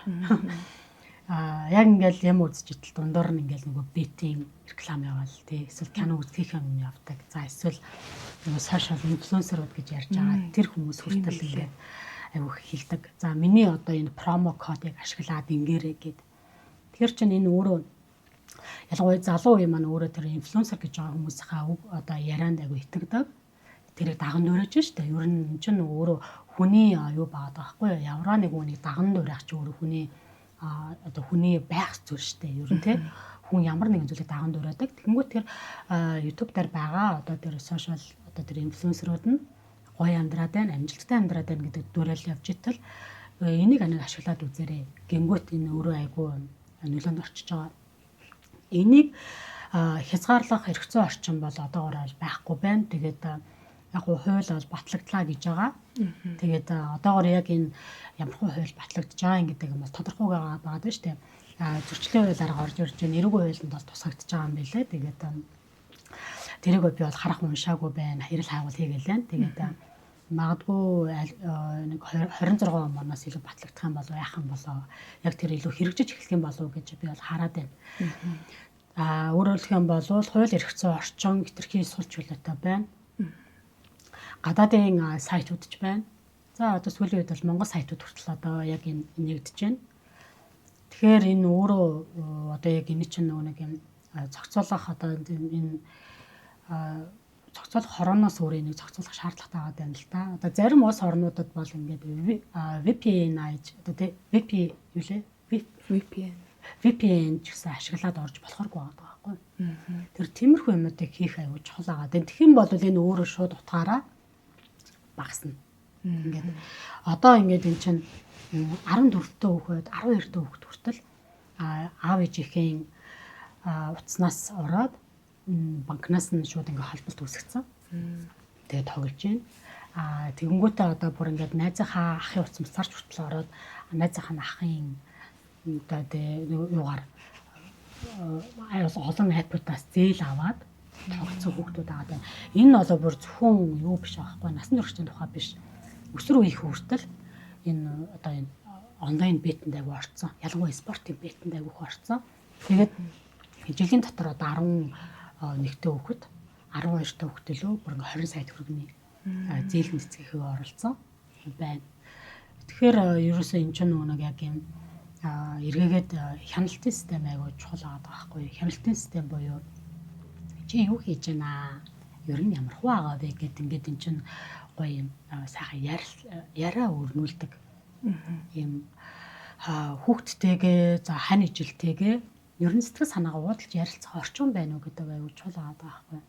Яг ингээл юм үзэж идэл дундуур нь ингээл нөгөө бетийн реклам яваал тий. Эсвэл кино үзэх юм явдаг. За эсвэл нөгөө сошиал инфлюенсерүүд гэж ярьж байгаа. Тэр хүмүүс хүртэл ингээд аюух хийдэг. За миний одоо энэ промо кодыг ашиглаад ингээрэй гэд. Тэгэхээр чинь энэ өөрөө ялангуяа залуу үе маань өөрөө тэр инфлюенсер гэж байгаа хүмүүсийнхаа одоо ярианд аюу итгэдэг. Тэрийг даган дөрөөж штэ. Ер нь чинь өөрөө хүний юу баадаг байхгүй юу? Явраа нэг үнийг даган дөрөх чи өөрөө хүний одоо хүний байх зүйл штэ. Ер нь тий хүн ямар нэгэн зүйлийг даган дөрөөдөг. Тэгэнгүүт тэр YouTube дээр байгаа одоо тэр сошиал одоо тэр инфлюенсерүүд нь гоё амьдраад байна, амжилттай амьдраад байна гэдэг дүрэл явж итэл энийг ашиглаад үзээрэй. Гингүүт энэ өөрөө айгүй нөлөөнд орчиж байгаа. Энийг хязгаарлах эрх зүйн орчин бол одоогоор байхгүй байна. Тэгээд яг хууль бол батлагдлаа гэж байгаа. Тэгээд одоогоор яг энэ ямархуу хууль батлагдж байгаа гэдэг юм бол тодорхой байгаа байна шүү дээ. Зөрчлийн хуулиар орж ирж байгаа эрүүгийн хуулинд бол тусгагдж байгаа юм билээ. Тэгээд тэрийг би бол харах уншаагүй байна. Хэрэл хайгуул хийгээл байна. Тэгээд магадгүй нэг 26 оноос илүү батлагдах юм болов яах юм болов. Яг тэр илүү хэрэгжиж эхлэх юм болов гэж би бол хараад байна. Өөрөөр хэлэх юм бол хууль эрх зүйн орчин хэтэрхий сул чөлөөтэй байна. Гадаадын сайтууд ч байна. За одоо сүүлийн үед бол Монгол сайтууд хүртэл одоо яг энэ нэгдэж байна. Тэгэхээр энэ өөрөө одоо яг энэ чинь нэг юм зохицуулах одоо энэ зохицуулах хорооноос өөрөө нэг зохицуулах шаардлагатай байгаа юм л да. Одоо зарим улс орнуудад бол ингээд VPN одоо VPN ч гэсэн ашиглаад орж болохгүй байгаа байхгүй. Тэр тиймэрхүү юмнуудыг хийх аюул чухал байгаа. Тэгэх юм бол энэ өөрөө шууд утгаараа багасна. Ингээд одоо ингээд эн чинь 14-т хүүхэд 12-т хүүхэд хүртэл аав ээжийнхэн утаснаас ороод банкнаас нь шууд ингээд холболт үүсгэсэн. Тэгээд тоглож байна. Тэгэнгүүтээ одоо бүр ингээд найзынхаа ахын утас мцаарч хүртэл ороод найзынхаа ахын одоо юугаар олон айпуудаас зээл аваад тогтсон хүүхдүүд байгаа байна. Энэ нь бол бүр зөвхөн юу биш аахгүй насан туршийн тухай биш. Өсвөр үеийн хүртэл энэ одоо энэ онлайн бэтэнд аяг орцсон. Ялангуяа спортын бэтэнд аяг орцсон. Тэгээд жилийн дотор одоо 11-т хүүхэд 12-т хүүхэд лөө бүр 20 сая төгрөгийн зээл нэцгийнхээ оролцсон байна. Тэгэхээр ерөөсөө энэ ч нэг яг юм эргээгээд хяналтын систем аяг чухал байгаа байхгүй. Хяналтын систем буюу чи юу хийж байна? Ер нь ямар хуу байгаа вэ гэдэг ингээд эн чинь гоё юм сайхан яриа өрнүүлдэг юм хүүхдтэйгээ за хань ижилтэйгээ ер нь сэтгэл санаагаа уудалж ярилцах орчин байна уу гэдэг аюул чухал байгаа байхгүй.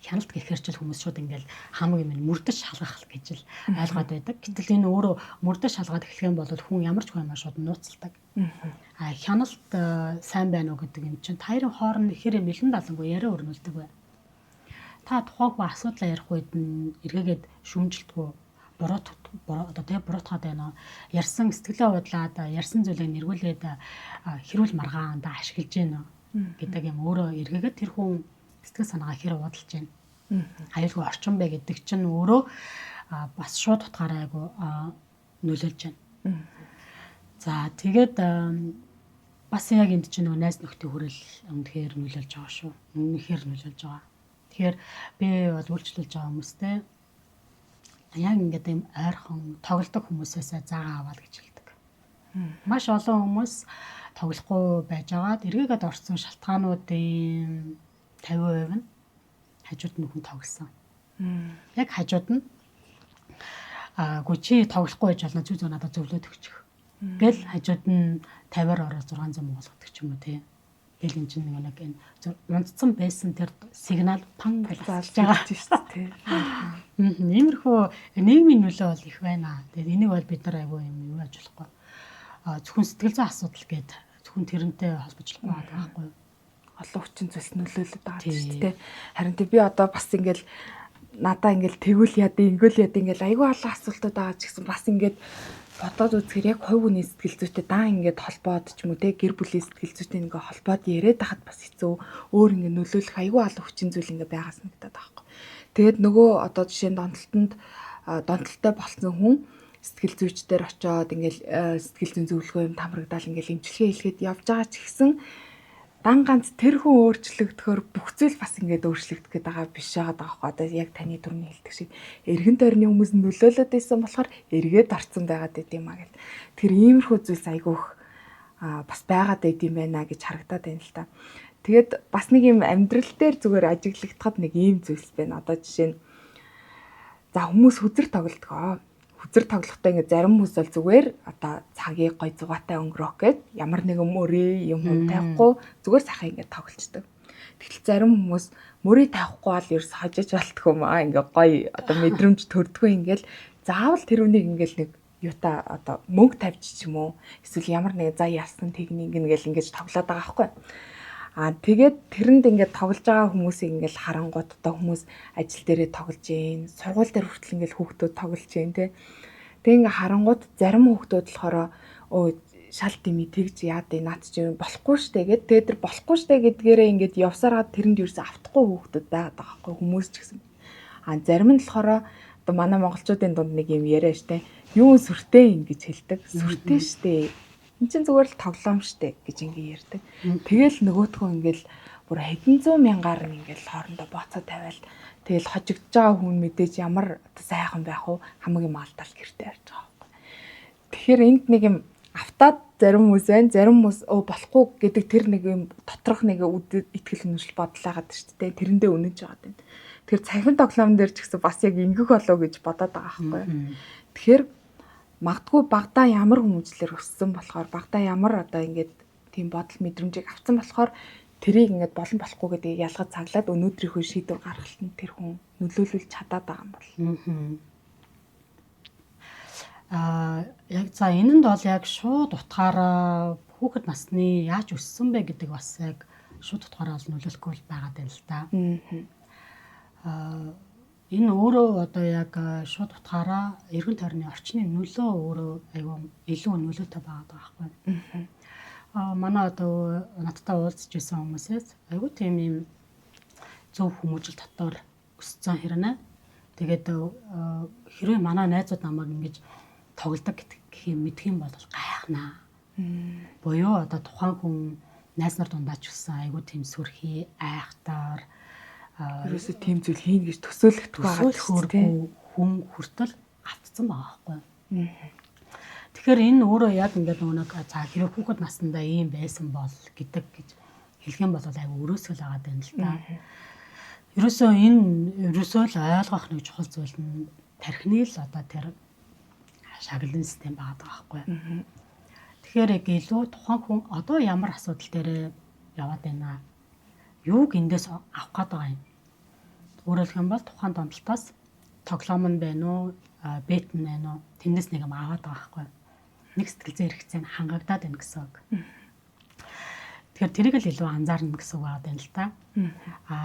Хяналт гэхээр ч хүмүүс шууд ингээл хамаг юм мөрдөж шалгах гэж л ойлгоод байдаг. Гэтэл энэ өөрөө мөрдөж шалгаад эхлэх юм бол хүн ямар ч хэмээр шууд нууцлдаг. Хяналт сайн байна уу гэдэг юм чинь таарын хооронд ихэр нэлен далангүй яриа өрнүүлдэг бай. Та тухайг асуудлаа ярих үед нь эргээгээд шүмжилтгүй одоо тэгээ буруутгаад байна. Ярьсан сэтгэлээ удлаад ярьсан зүйлийг нэргүүлээд хэрүүл маргаанда ашиглаж байна гэдэг юм өөрөө эргээгээд тэр хүн сэтгэл санаагаа хэрэг удалж байна. Аюулгүй орчин бай гэдэг чинь өөрөө бас шууд утгаараа айгу нөлөөлж байна. За тэгээд бас яг энд чинь нөгөө найз нөхдийн хүрэл үнэхээр нөлөөлж байгаа шүү. Үнэхээр нөлөөлж байгаа. Тэгэхээр би бол үйлчлүүлж байгаа хүмүүстэй яг ингээд юм ойрхон тоглодог хүмүүсээс заагаа аваад гэж хэлдэг. Маш олон хүмүүс тоглохгүй байжгаад эргээгээд орсон шалтгаануудын 50% нь хажууд нь хүн тоглосон. Яг хажууд нь гоо чи тоглохгүй байж болно зүг надад зөвлөд өгчих. Гэл хажууд нь 50-аар ороо 600 болгодог ч юм уу тий. Гэл энэ чинь нэг энэ унтцсан байсан тэр сигнал пан гэж заалж байгаа шүү дээ. Иймэрхүү нийгмийн нөлөө бол их байна. Тэгээд энийг бол бид нар айгүй юм яаж болохгүй. Зөвхөн сэтгэл зүйн асуудал гээд зөвхөн тэрнтэй холбоочлохгүй байгаа байхгүй юу? Олон хүчин зүйлс нөлөөлөд байгаа шүү дээ. Харин би одоо бас ингээл надаа ингээл тэгвэл ингүүл ингээл айгүй олон асуултууд байгаа ч гэсэн бас ингээд бодоод үзэхээр яг хувь хүний сэтгэл зүйтэй даан ингээд холбоод ч юм уу те гэр бүлийн сэтгэл зүйтэй ингээд холбоод яриад байхад бас хэцүү өөр ингээд нөлөөлөх айгүй олон хүчин зүйл ингээд байгаас нэгдэад байгаа юм. Тэгээд нөгөө одоо жишээ нь донтолтой болсон хүн сэтгэл зүйчдэр очиод ингээд сэтгэл зүйн зөвлөгөө юм тамрагдаал ингээд эмчилгээ хийлгээд явж байгаа ч гэсэн дан ганц тэр хүн өөрчлөгдөхөөр бүх зүйл бас ингээд өөрчлөгдөх гээд байгаа биш байгаа даахгүй. Одоо яг таны түрүүний хэлдэг шиг эргэн тойрны хүмүүс нөлөөлөд байсан болохоор эргээд орцсон байгаад байд юм а гэл. Тэр иймэрхүү зүйлс айгүйх бас байгаад байд юм байна гэж харагдаад байна л та. Тэгээд бас нэг юм амьдрал дээр зүгээр ажиглагдахад нэг ийм зүйлс байна. Одоо жишээ нь за хүмүүс хүзэр тоглодгоо. Хүзэр тоглохдоо ингээд зарим хүмүүс бол зүгээр одоо цагийг гой зугаатай өнгөрөөх гээд ямар нэгэн мөрий юм тавихгүй зүгээр сайхан ингээд тоглолцдог. Тэгтэл зарим хүмүүс мөрий тавихгүй бол ерөөс хожиж болтгүй юм аа ингээд гой одоо мэдрэмж төрдгөө ингээд заавал тэр үнийг ингээд нэг юута одоо мөнгө тавьчих ч юм уу эсвэл ямар нэг за ялсан техник ингээл ингээд тоглоод байгаа байхгүй. Тэгээд тэрэнд ингээд тоглож байгаа хүмүүсийг ингээд харангууд одоо хүмүүс ажил дээрээ тоглож гин, сургууль дээр хүртэл ингээд хүүхдүүд тоглож гин тэ. Тэг ингээд харангууд зарим хүүхдүүд болохоор шал дими тэгж яад наад чинь болохгүй штэ гэд тэгээд тэр болохгүй штэ гэдгээрээ ингээд явсараад тэрэнд юусэн автахгүй хүүхдүүд байгаад байгаа байхгүй хүмүүс ч гэсэн. Зарим нь болохоор одоо манай монголчуудын дунд нэг юм яриа штэ. Юу сүртэй ингэж хэлдэг. Сүртэй штэ. Энд чинь зүгээр л тоглоом штэ гэж ингээ ярьдаг. Тэгэл нөгөөтгөө ингээл бүр хэдэн зуун мянгаар ингээл хоорондоо бооцоо тавиал тэгэл хожигдж байгаа хүн мэдээж ямар сайхан байх вэ хамаг юм алдал гэртээ ярьж байгаа байхгүй. Тэгэхээр энд нэг юм автаад зарим хүмүүс байна, зарим хүмүүс болохгүй гэдэг тэр нэг юм доторх нэг итгэл үнэмшил бодол байгаа шүү дээ. Тэрэндээ үнэнж байгаа юм. Тэгэхээр цахим тоглоом дээр ч гэсэн бас яг ингэх болов гэж бодоод байгаа байхгүй. Тэгэхээр магадгүй багада ямар хүмүүжлэр өссөн болохоор багада ямар одоо ингээд тийм бодол мэдрэмжийг авсан болохоор тэрийг ингээд болон болохгүй гэдгийг ялгаж цаглаад өнөөдрийнхөө шийдвэр гаргалтанд тэр хүн нөлөөлүүлж чадаад байгаа юм бол. Яг за энэнд бол яг шууд утгаараа хүүхэд насны яаж өссөн бэ гэдэг бас яг шууд утгаараа бол нөлөөлөхгүй байгаад байна л да. Энэ өөрөө одоо яг шууд утгаараа эргэн тойрны орчны нөлөө өөрөө айгүй илүү нөлөөтэй байгаа байхгүй. Манай одоо надтай уулзж байсан хүмүүсээс айгүй тийм юм зөв хүмүүжил дотор өссөн хэрнээ. Тэгээд хэрвээ манай найзууд намайг ингэж тоглодог гэх юм мэдх юм бол гайхнаа. Боёо одоо тухайн хүн найз нар дундаа ч өссөн айгүй тийм сүрхий айхтар ерөөсөө тийм зүйл хийн гэж төсөөлөгдөх байгаа хүн хүртэл автцсан байгаа байхгүй. Тэгэхээр энэ өөрөө яг ингээд нэг за хэрэг хүүхэд наснда ийм байсан бол гэдэг гэж хэлэх юм бол айгүй өрөөсгөл байгаа юм л та. Ерөөсөө энэ ерөөсөө л ойлгох нэг чухал зүйл нь тархины л одоо тэр шагналын систем байгаа байхгүй. Тэгэхээр яг илүү тухайн хүн одоо ямар асуудал дээр яваад байна. Юуг эндээс авах гээд байгаа юм. Өөрөөр хэлбэл тухайн донтолтоос тоглоом нь байна уу, бет нь байна уу, тэндээс нэг юм аваад байгаа байхгүй. Нэг сэтгэл зүйн хэрэгцээ хангагдаад байна гэсэн үг. Тэгэхээр тэрийг л илүү анзаарна гэсэн үг байна л та.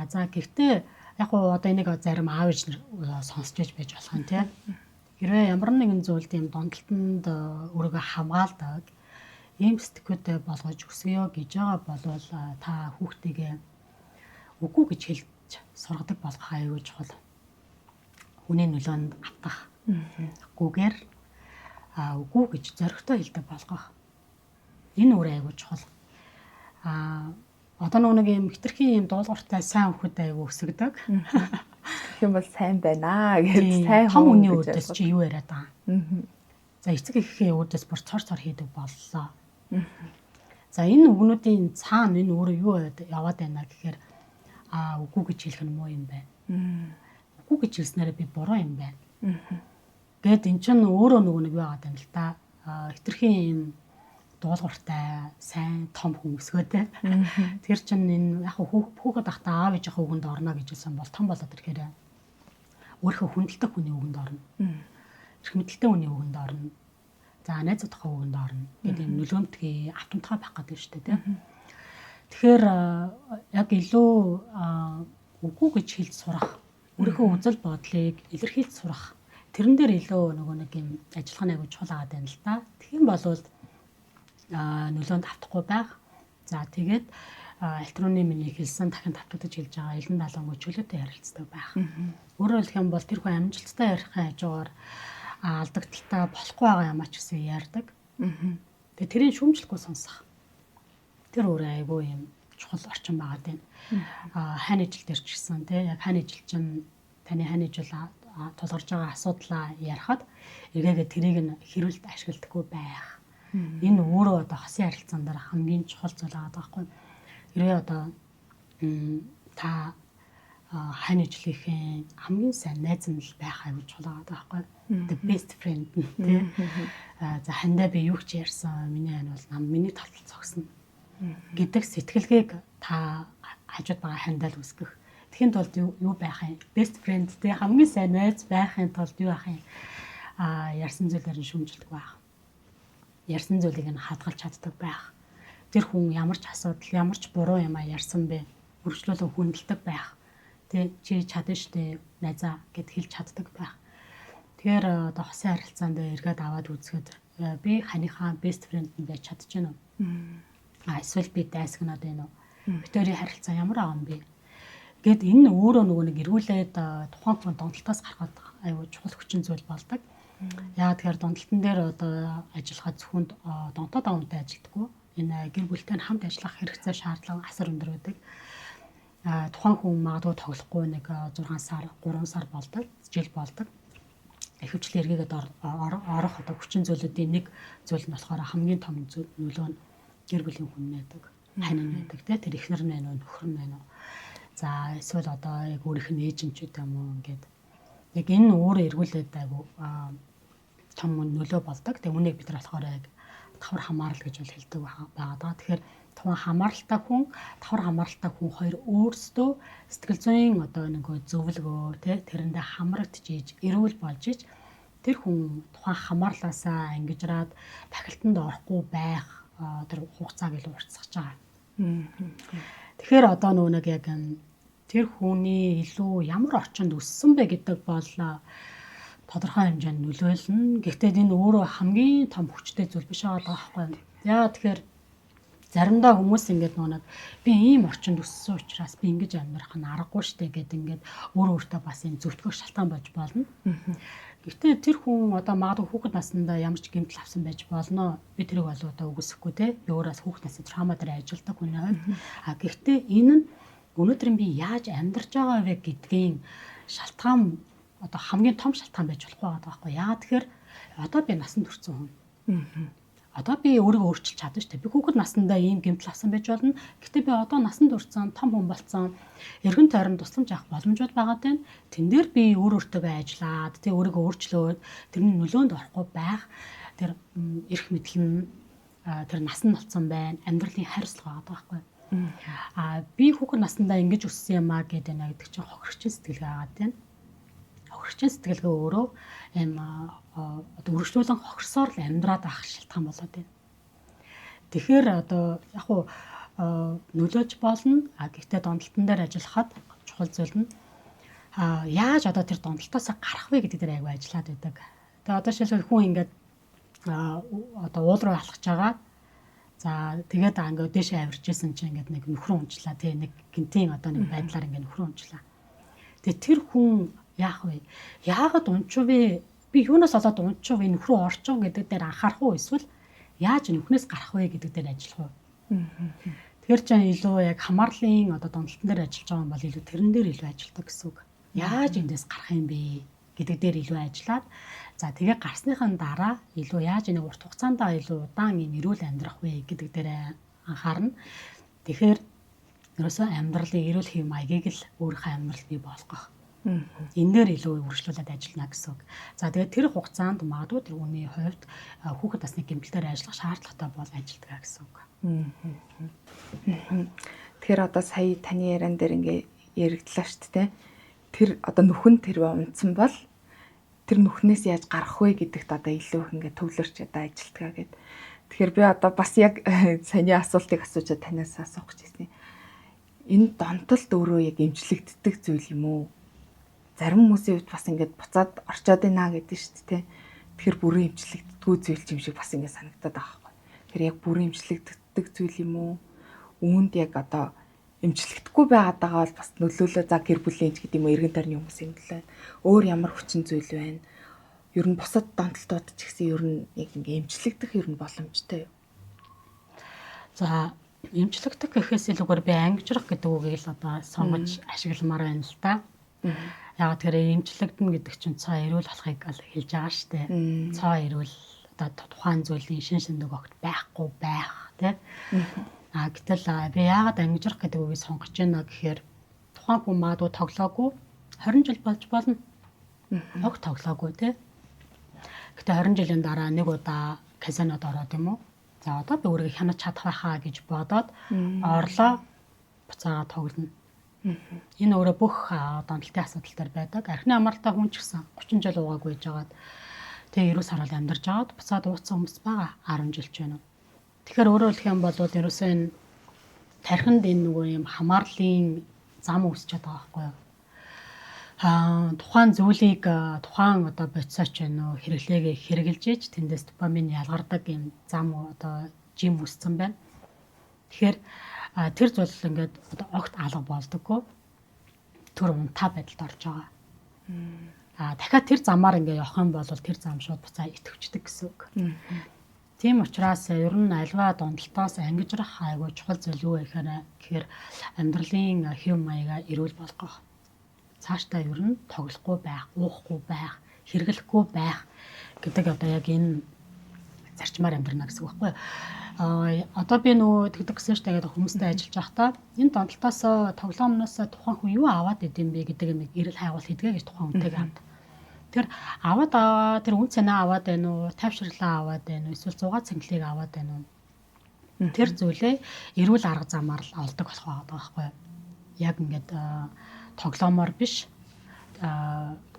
За гэхдээ яг гоо одоо энийг зарим аав ээж сонсч байж болох юм тий. Хэрвээ ямар нэгэн зүйлд юм донтолтонд өөрийгөө хамгаалдаг ийм сэтгэхүйтэй болгож өсгөё гэж байгаа бол та хүүхдийгээ үгүй гэж хэлж сургадаг болгох аюул чухал. Хүний нөлөөнд автах. Гүүгээр үгүй гэж зоригтой хэлдэг болгох. Энэ өөр аюул чухал. Одоо нэг юм хитрхийн юм дуулууртай сайн хүүхэд аюул өсгдөг. Гэх юм бол сайн байна гэж сайн том хүний үүдээс чи юу яриад байгаа. За эцэг эхийн үүдээс бүр цор хийдэг боллоо. За энэ үгнүүдийн цаана энэ өөрөө юу яваад байна гэхээр үгүй гэж хэлэх нь муу юм байна. Үгүй гэж хэлснээрээ би буруу юм байна. Гэт эн чинь өөрөө нэг юу яагаад байна л да. Хитрхийн юм дуулууртай сайн том хүн өсгөөтэй. Тэр чинь энэ яг хүүхэд ахта аав ээжийнхээ үгэнд орно гэж хэлсэн бол том болоод ирэхээр өөрийнхөө хүндэлдэг хүний үгэнд орно. Эрх мэдэлтэй хүний үгэнд орно. За найзуудынхаа үгэнд орно. гэдэг юм нөлөөмтгий автомтгой байх гэдэг шүү дээ, тийм. Тэгэхээр яг илүү үгүй гэж хэлж сурах, өөрийнхөө үзэл бодлыг илэрхийлж сурах. Тэрэн дээр илүү нэг юм ажиллах нэг чухал байгаа юм л да. Тэгэх юм бол нөлөөнд автахгүй байх. За тэгээд электронны миний хэлсэн дахин татвардаж хэлж байгаа элен далангуй чөлөөтэй ярилцдаг байх. Өөрөөр хэлэх юм бол тэр хүн амжилттай ярихын хажуугаар алдагдaltaа болохгүй байгаа юм ач гэсэн ярьдаг. Тэгээд тэрийг шүүмжлэхгүй сонсох. Тэр өөрөө айгүй юм чухал орчин байгаа тийм. Хань ижил дээр ч гэсэн тийм яг хань ижил чинь таны хань ижил тулгарч байгаа асуудлаа ярихад эргээгээ тэрийг нь хэрүүлд ашигладаггүй байх. Энэ өөрөө одоо хосын харилцаан дээр хамгийн чухал зүйл байгаа байхгүй. Хэрвээ одоо та хань ижлийнхэн хамгийн сайн найз нь л байх аюул чухал байгаа байхгүй. The best friend тийм. За хандаа би юу ч ярьсан миний хань бол миний талд цогсно гэдэг сэтгэлгээг та хажууд байгаа хандаа л үсгэх. Тэхийн тулд юу байх юм? Best friend тийм хамгийн сайн найз байхын тулд юу байх юм? Ярьсан зүйлээр нь шүүмжилдэг байх. Ярьсан зүйлийг нь хадгалж чаддаг байх. Тэр хүн ямар ч асуудал, ямар ч буруу юм ярьсан бэ? Өргөжлүүлэн хүндэлдэг байх. Тэ чи чадна штэ найзаа гэд хэлж чаддаг байх. Тэгэхээр одоо хосын харилцаанд эргээд аваад үзэхэд би ханыхаа best friend нь байж чадчихна уу? Эсвэл би дайсагнаад байна уу? Битүүрийн харилцаа ямар аа юм бэ? Гэт энэ өөрөө нэг эргүүлээд тухайн хүн донтолтоос гаргаад аюу чухал хүчин зүйл болдог. Яагаад тэгэхээр донтолтон дээр одоо ажиллахад зөвхөн донтоод авантай ажилдаггүй. Энэ гэр бүлтэй хамт ажиллах хэрэгцээ шаардлага асар өндөр байдаг. Тухайн хүн магадгүй тоглохгүй нэг 6 сар, 3 сар болдог, жил болдог. Ихэвчлэн эргээгээд орох одоо хүчин зүйлүүдийн нэг зүйл нь болохоор хамгийн том нөлөө нь гэр бүлийн хүн байдаг. Хань байдаг тий тэр эхнэр нь байна уу, нөхөр нь байна уу. За эсвэл одоо яг өөрийнх нь эйженчүүд юм уу ингээд яг энэ өөрөө эргүүлээд айгу том нөлөө болдог. Тэгээ үнийг бид нар болохоор яг давхар хамаарал гэж бол хэлдэг байгаа даа. Тэгэхээр тухайн хамааралтай хүн, давхар хамааралтай хүн хоёр өөрсдөө сэтгэл зүйн одоо нэг зөвлөгөө тий тэрэндээ хамрагдчихийж, эрүүл болж иж тэр хүн тухайн хамаарлаасаа ангижраад тахилтанд орохгүй байх тэр хугацааг илүү уртсгаж байгаа. Тэгэхээр одоо нэг яг тэр хүний илүү ямар орчинд өссөн бэ гэдэг бол тодорхой хэмжээнд нөлөөлнө. Гэхдээ энэ өөрөө хамгийн том хүчтэй зүйл биш байгаа байхгүй. Яа тэгэхээр заримдаа хүмүүс ингэж нэг би ийм орчинд өссөн учраас би ингэж амьдрах нь аргагүй штэ гэдэг ингэж өөртөө бас юм зөвтгөх шалтгаан болж болно. Гэхдээ тэр хүн одоо магадгүй хүүхэд наснда ямар ч гэмтэл авсан байж болно. Би тэрийг бол одоо үгүйсэхгүй те. Би өөрөөс хүүхэд насны траума дээр ажилладаг хүний хувьд. Гэхдээ энэ нь өнөөдөр би яаж амьдарч байгаа вэ гэдгийн шалтгаан одоо хамгийн том шалтгаан байж болох байгаа байхгүй. Яагаад тэгэхээр одоо би насанд хүрсэн хүн. Одоо би өөрийгөө өөрчилж чадна шүү дээ. Би хүүхэд наснда ийм гэмтэл авсан байж болно. Гэхдээ би одоо насанд хүрсэн, том хүн болсон, эргэн тойронд тусламж авах боломжууд байгаа тань. Тэн дээр би өөртөө ажиллаад, тэг өөрийгөө өөрчлөөд тэрний нөлөөнд орохгүй байх. Тэр эрх мэдэл нь тэр насан болцсон байна. Амьдралын хариуцлага байгаа байхгүй. Би хүүхэд насндаа ингэж өссөн юм аа гэдэг нэг гэдэг чинь хохирчин сэтгэлгээ агаад байна. Хохирчин сэтгэлгээ өөрөө ийм одоо үргэлжлүүлэн хохирсоор л амьдраад авах шалтгаан болоод байна. Тэгэхээр одоо яг хуу нөлөөж болно. Гэхдээ дондалтан дээр ажиллахад чухал зүйл нь яаж одоо тэр дондалтаас гарах вэ гэдэг дээр аягүй ажиллаад байдаг. Тэгээ одоо шилбэл хүн ингээд одоо уул руу алхаж байгаа. За тэгээд ингээд дээшээ авирж исэн чинь ингээд нэг нөхрөө унчлаа тий нэг гинтийн одоо нэг байдлаар ингээд нөхрөө унчлаа. Тэгээд тэр хүн яах вэ? Яагаад унчив вэ? Би юунаас олоод унчив вэ? Нөхрөө орчоо гэдэг дээр анхаарах уу эсвэл яаж нөхнөөс гарах вэ гэдэг дээр ажиллах уу? Тэгэхээр ч илүү яг хамаарлын одоо дондалтан дээр ажиллаж байгаа юм бол илүү тэрэн дээр илүү ажилдаг гэсэн үг. Яаж эндээс гарах юм бэ гэдэг дээр илүү ажиллаад за тэгээ гарсныхаа дараа илүү яаж нэг урт хугацаанд илүү удаан юм эрүүл амьдрах вэ гэдэг дээр анхаарна. Тэгэхээр ерөөсөө амьдралын эрүүл хэв маягийг л өөрийнхөө амьдралд бий болгох. Энэ дээр илүү үргэлжлүүлээд ажиллана гэсэн үг. За тэгээд тэр хугацаанд магадгүй тэр хүний хувьд хүүхэд насны гэмтэлээр ажиллах шаардлагатай бол ажилдгаа гэсэн үг. Тэгэхээр одоо сая таны яриан дээр ингээ яригдлаа шүү дээ. Тэр одоо нүхэн тэр унтсан бол тэр нүхнээс яаж гарах вэ гэдэгт одоо илүү их ингээ төвлөрч одоо ажилтгаа гэд. Тэгэхээр би одоо бас яг саяны асуултыг асуучаад танаас асуух гэж байна. Энэ донтолд өөрөө яг эмчлэгддэг зүйл юм уу? Зарим хүмүүсийн хувьд бас ингээд буцаад орчоод байна гэдэг шүү дээ. Тэгэхээр бүрэн эмчлэгддэггүй зүйл юм шиг бас ингээд санагдаад байгаа байхгүй. Тэгэхээр яг бүрэн эмчлэгддэг зүйл юм уу? Үүнд яг одоо эмчлэгдэхгүй байгаад байгаа бол бас нөлөөлөө за гэр бүлийн ч гэдэг юм уу эргэн тойрны хүмүүс юм лээ. Өөр ямар хүчин зүйл байна? Ер нь бусад донтолтууд ч гэсэн ер нь яг ингээд эмчлэгдэх ер нь боломжтой юу? За эмчлэгдэх гэхээс илүүгээр би ангижрах гэдэг үгийг л одоо сонгож ашигламаар байна л да. Яг тэгэхээр эмчлэгдэн гэдэг чинь цаа эрүүл болохыг хэлж байгаа шүү дээ. Цаа эрүүл одоо тухайн зүйлийн шин шиндэг огт байхгүй байх тий. Гэтэл би яагаад ангижрах гэдэг үгийг сонгож байна гэхээр тухайн хүн магадгүй тоглоогүй 20 жил болж болно. Огт тоглоогүй тий. Гэтэ 20 жилийн дараа нэг удаа казинод ороод юм уу? За одоо би өөрийгөө хянаж чадах байхаа гэж бодоод орлоо буцаага тоглоно. Энэ өөрөө бүх донтолтын асуудал төр байдаг. Архины амралтай хүн ч гэсэн 30 жил уугаагүй жагаад тэгээ ерөөс хараад амьдарч жагаад буцаад ууцсан хүмүүс байгаа 10 жил ч байна. Тэгэхээр өөрөөр хэлэх юм бол ерөөсөө энэ тархинд энэ нөгөө юм хамаарлын зам үүсчихэд байгаа байхгүй юу? Тухайн зүйлийг тухайн одоо бодисооч байна уу хэрэглээгээ хэрэгжилж иж тэндээс допамин ялгардаг юм зам одоо жим үүссэн байна. Тэгэхээр тэр зүйл ингээд одоо огт алга болдоггүй. Тэр унтаа байдалд орж байгаа. Дахиад тэр замаар ингээд явах юм бол тэр зам шууд буцаа итгэвчдэг гэсэн үг. Тийм учраас ер нь альва дондолтоос ангижрах айгүй чухал зүйл юу гэхээр амьдралын хэв маягаа эрүүл болгох. Цаашдаа ер нь тоглохгүй байх, уухгүй байх, хэрэглэхгүй байх гэдэг одоо яг энэ зарчмаар амьдрна гэсэн үг байхгүй юу? Одоо би нөгөө тэгдэг гэсэн шүү дээ хүмүүстэй ажиллаж байхдаа энэ дондолтоос тоглоомноос тухайн хүн юу аваад идэм бэ гэдэг нэг эрэл хайгуул хийдгээ гэж тухайн үнтэйг аваад. Тэр аваад тэр үн цэнэ аваад байна уу, тайвширлаа аваад байна уу, эсвэл зугаа цэнгэлийг аваад байна уу? Тэр зүйлээ эрүүл арга замаар л олдог болох байгаа байхгүй юу? Яг ингээд тоглоомоор биш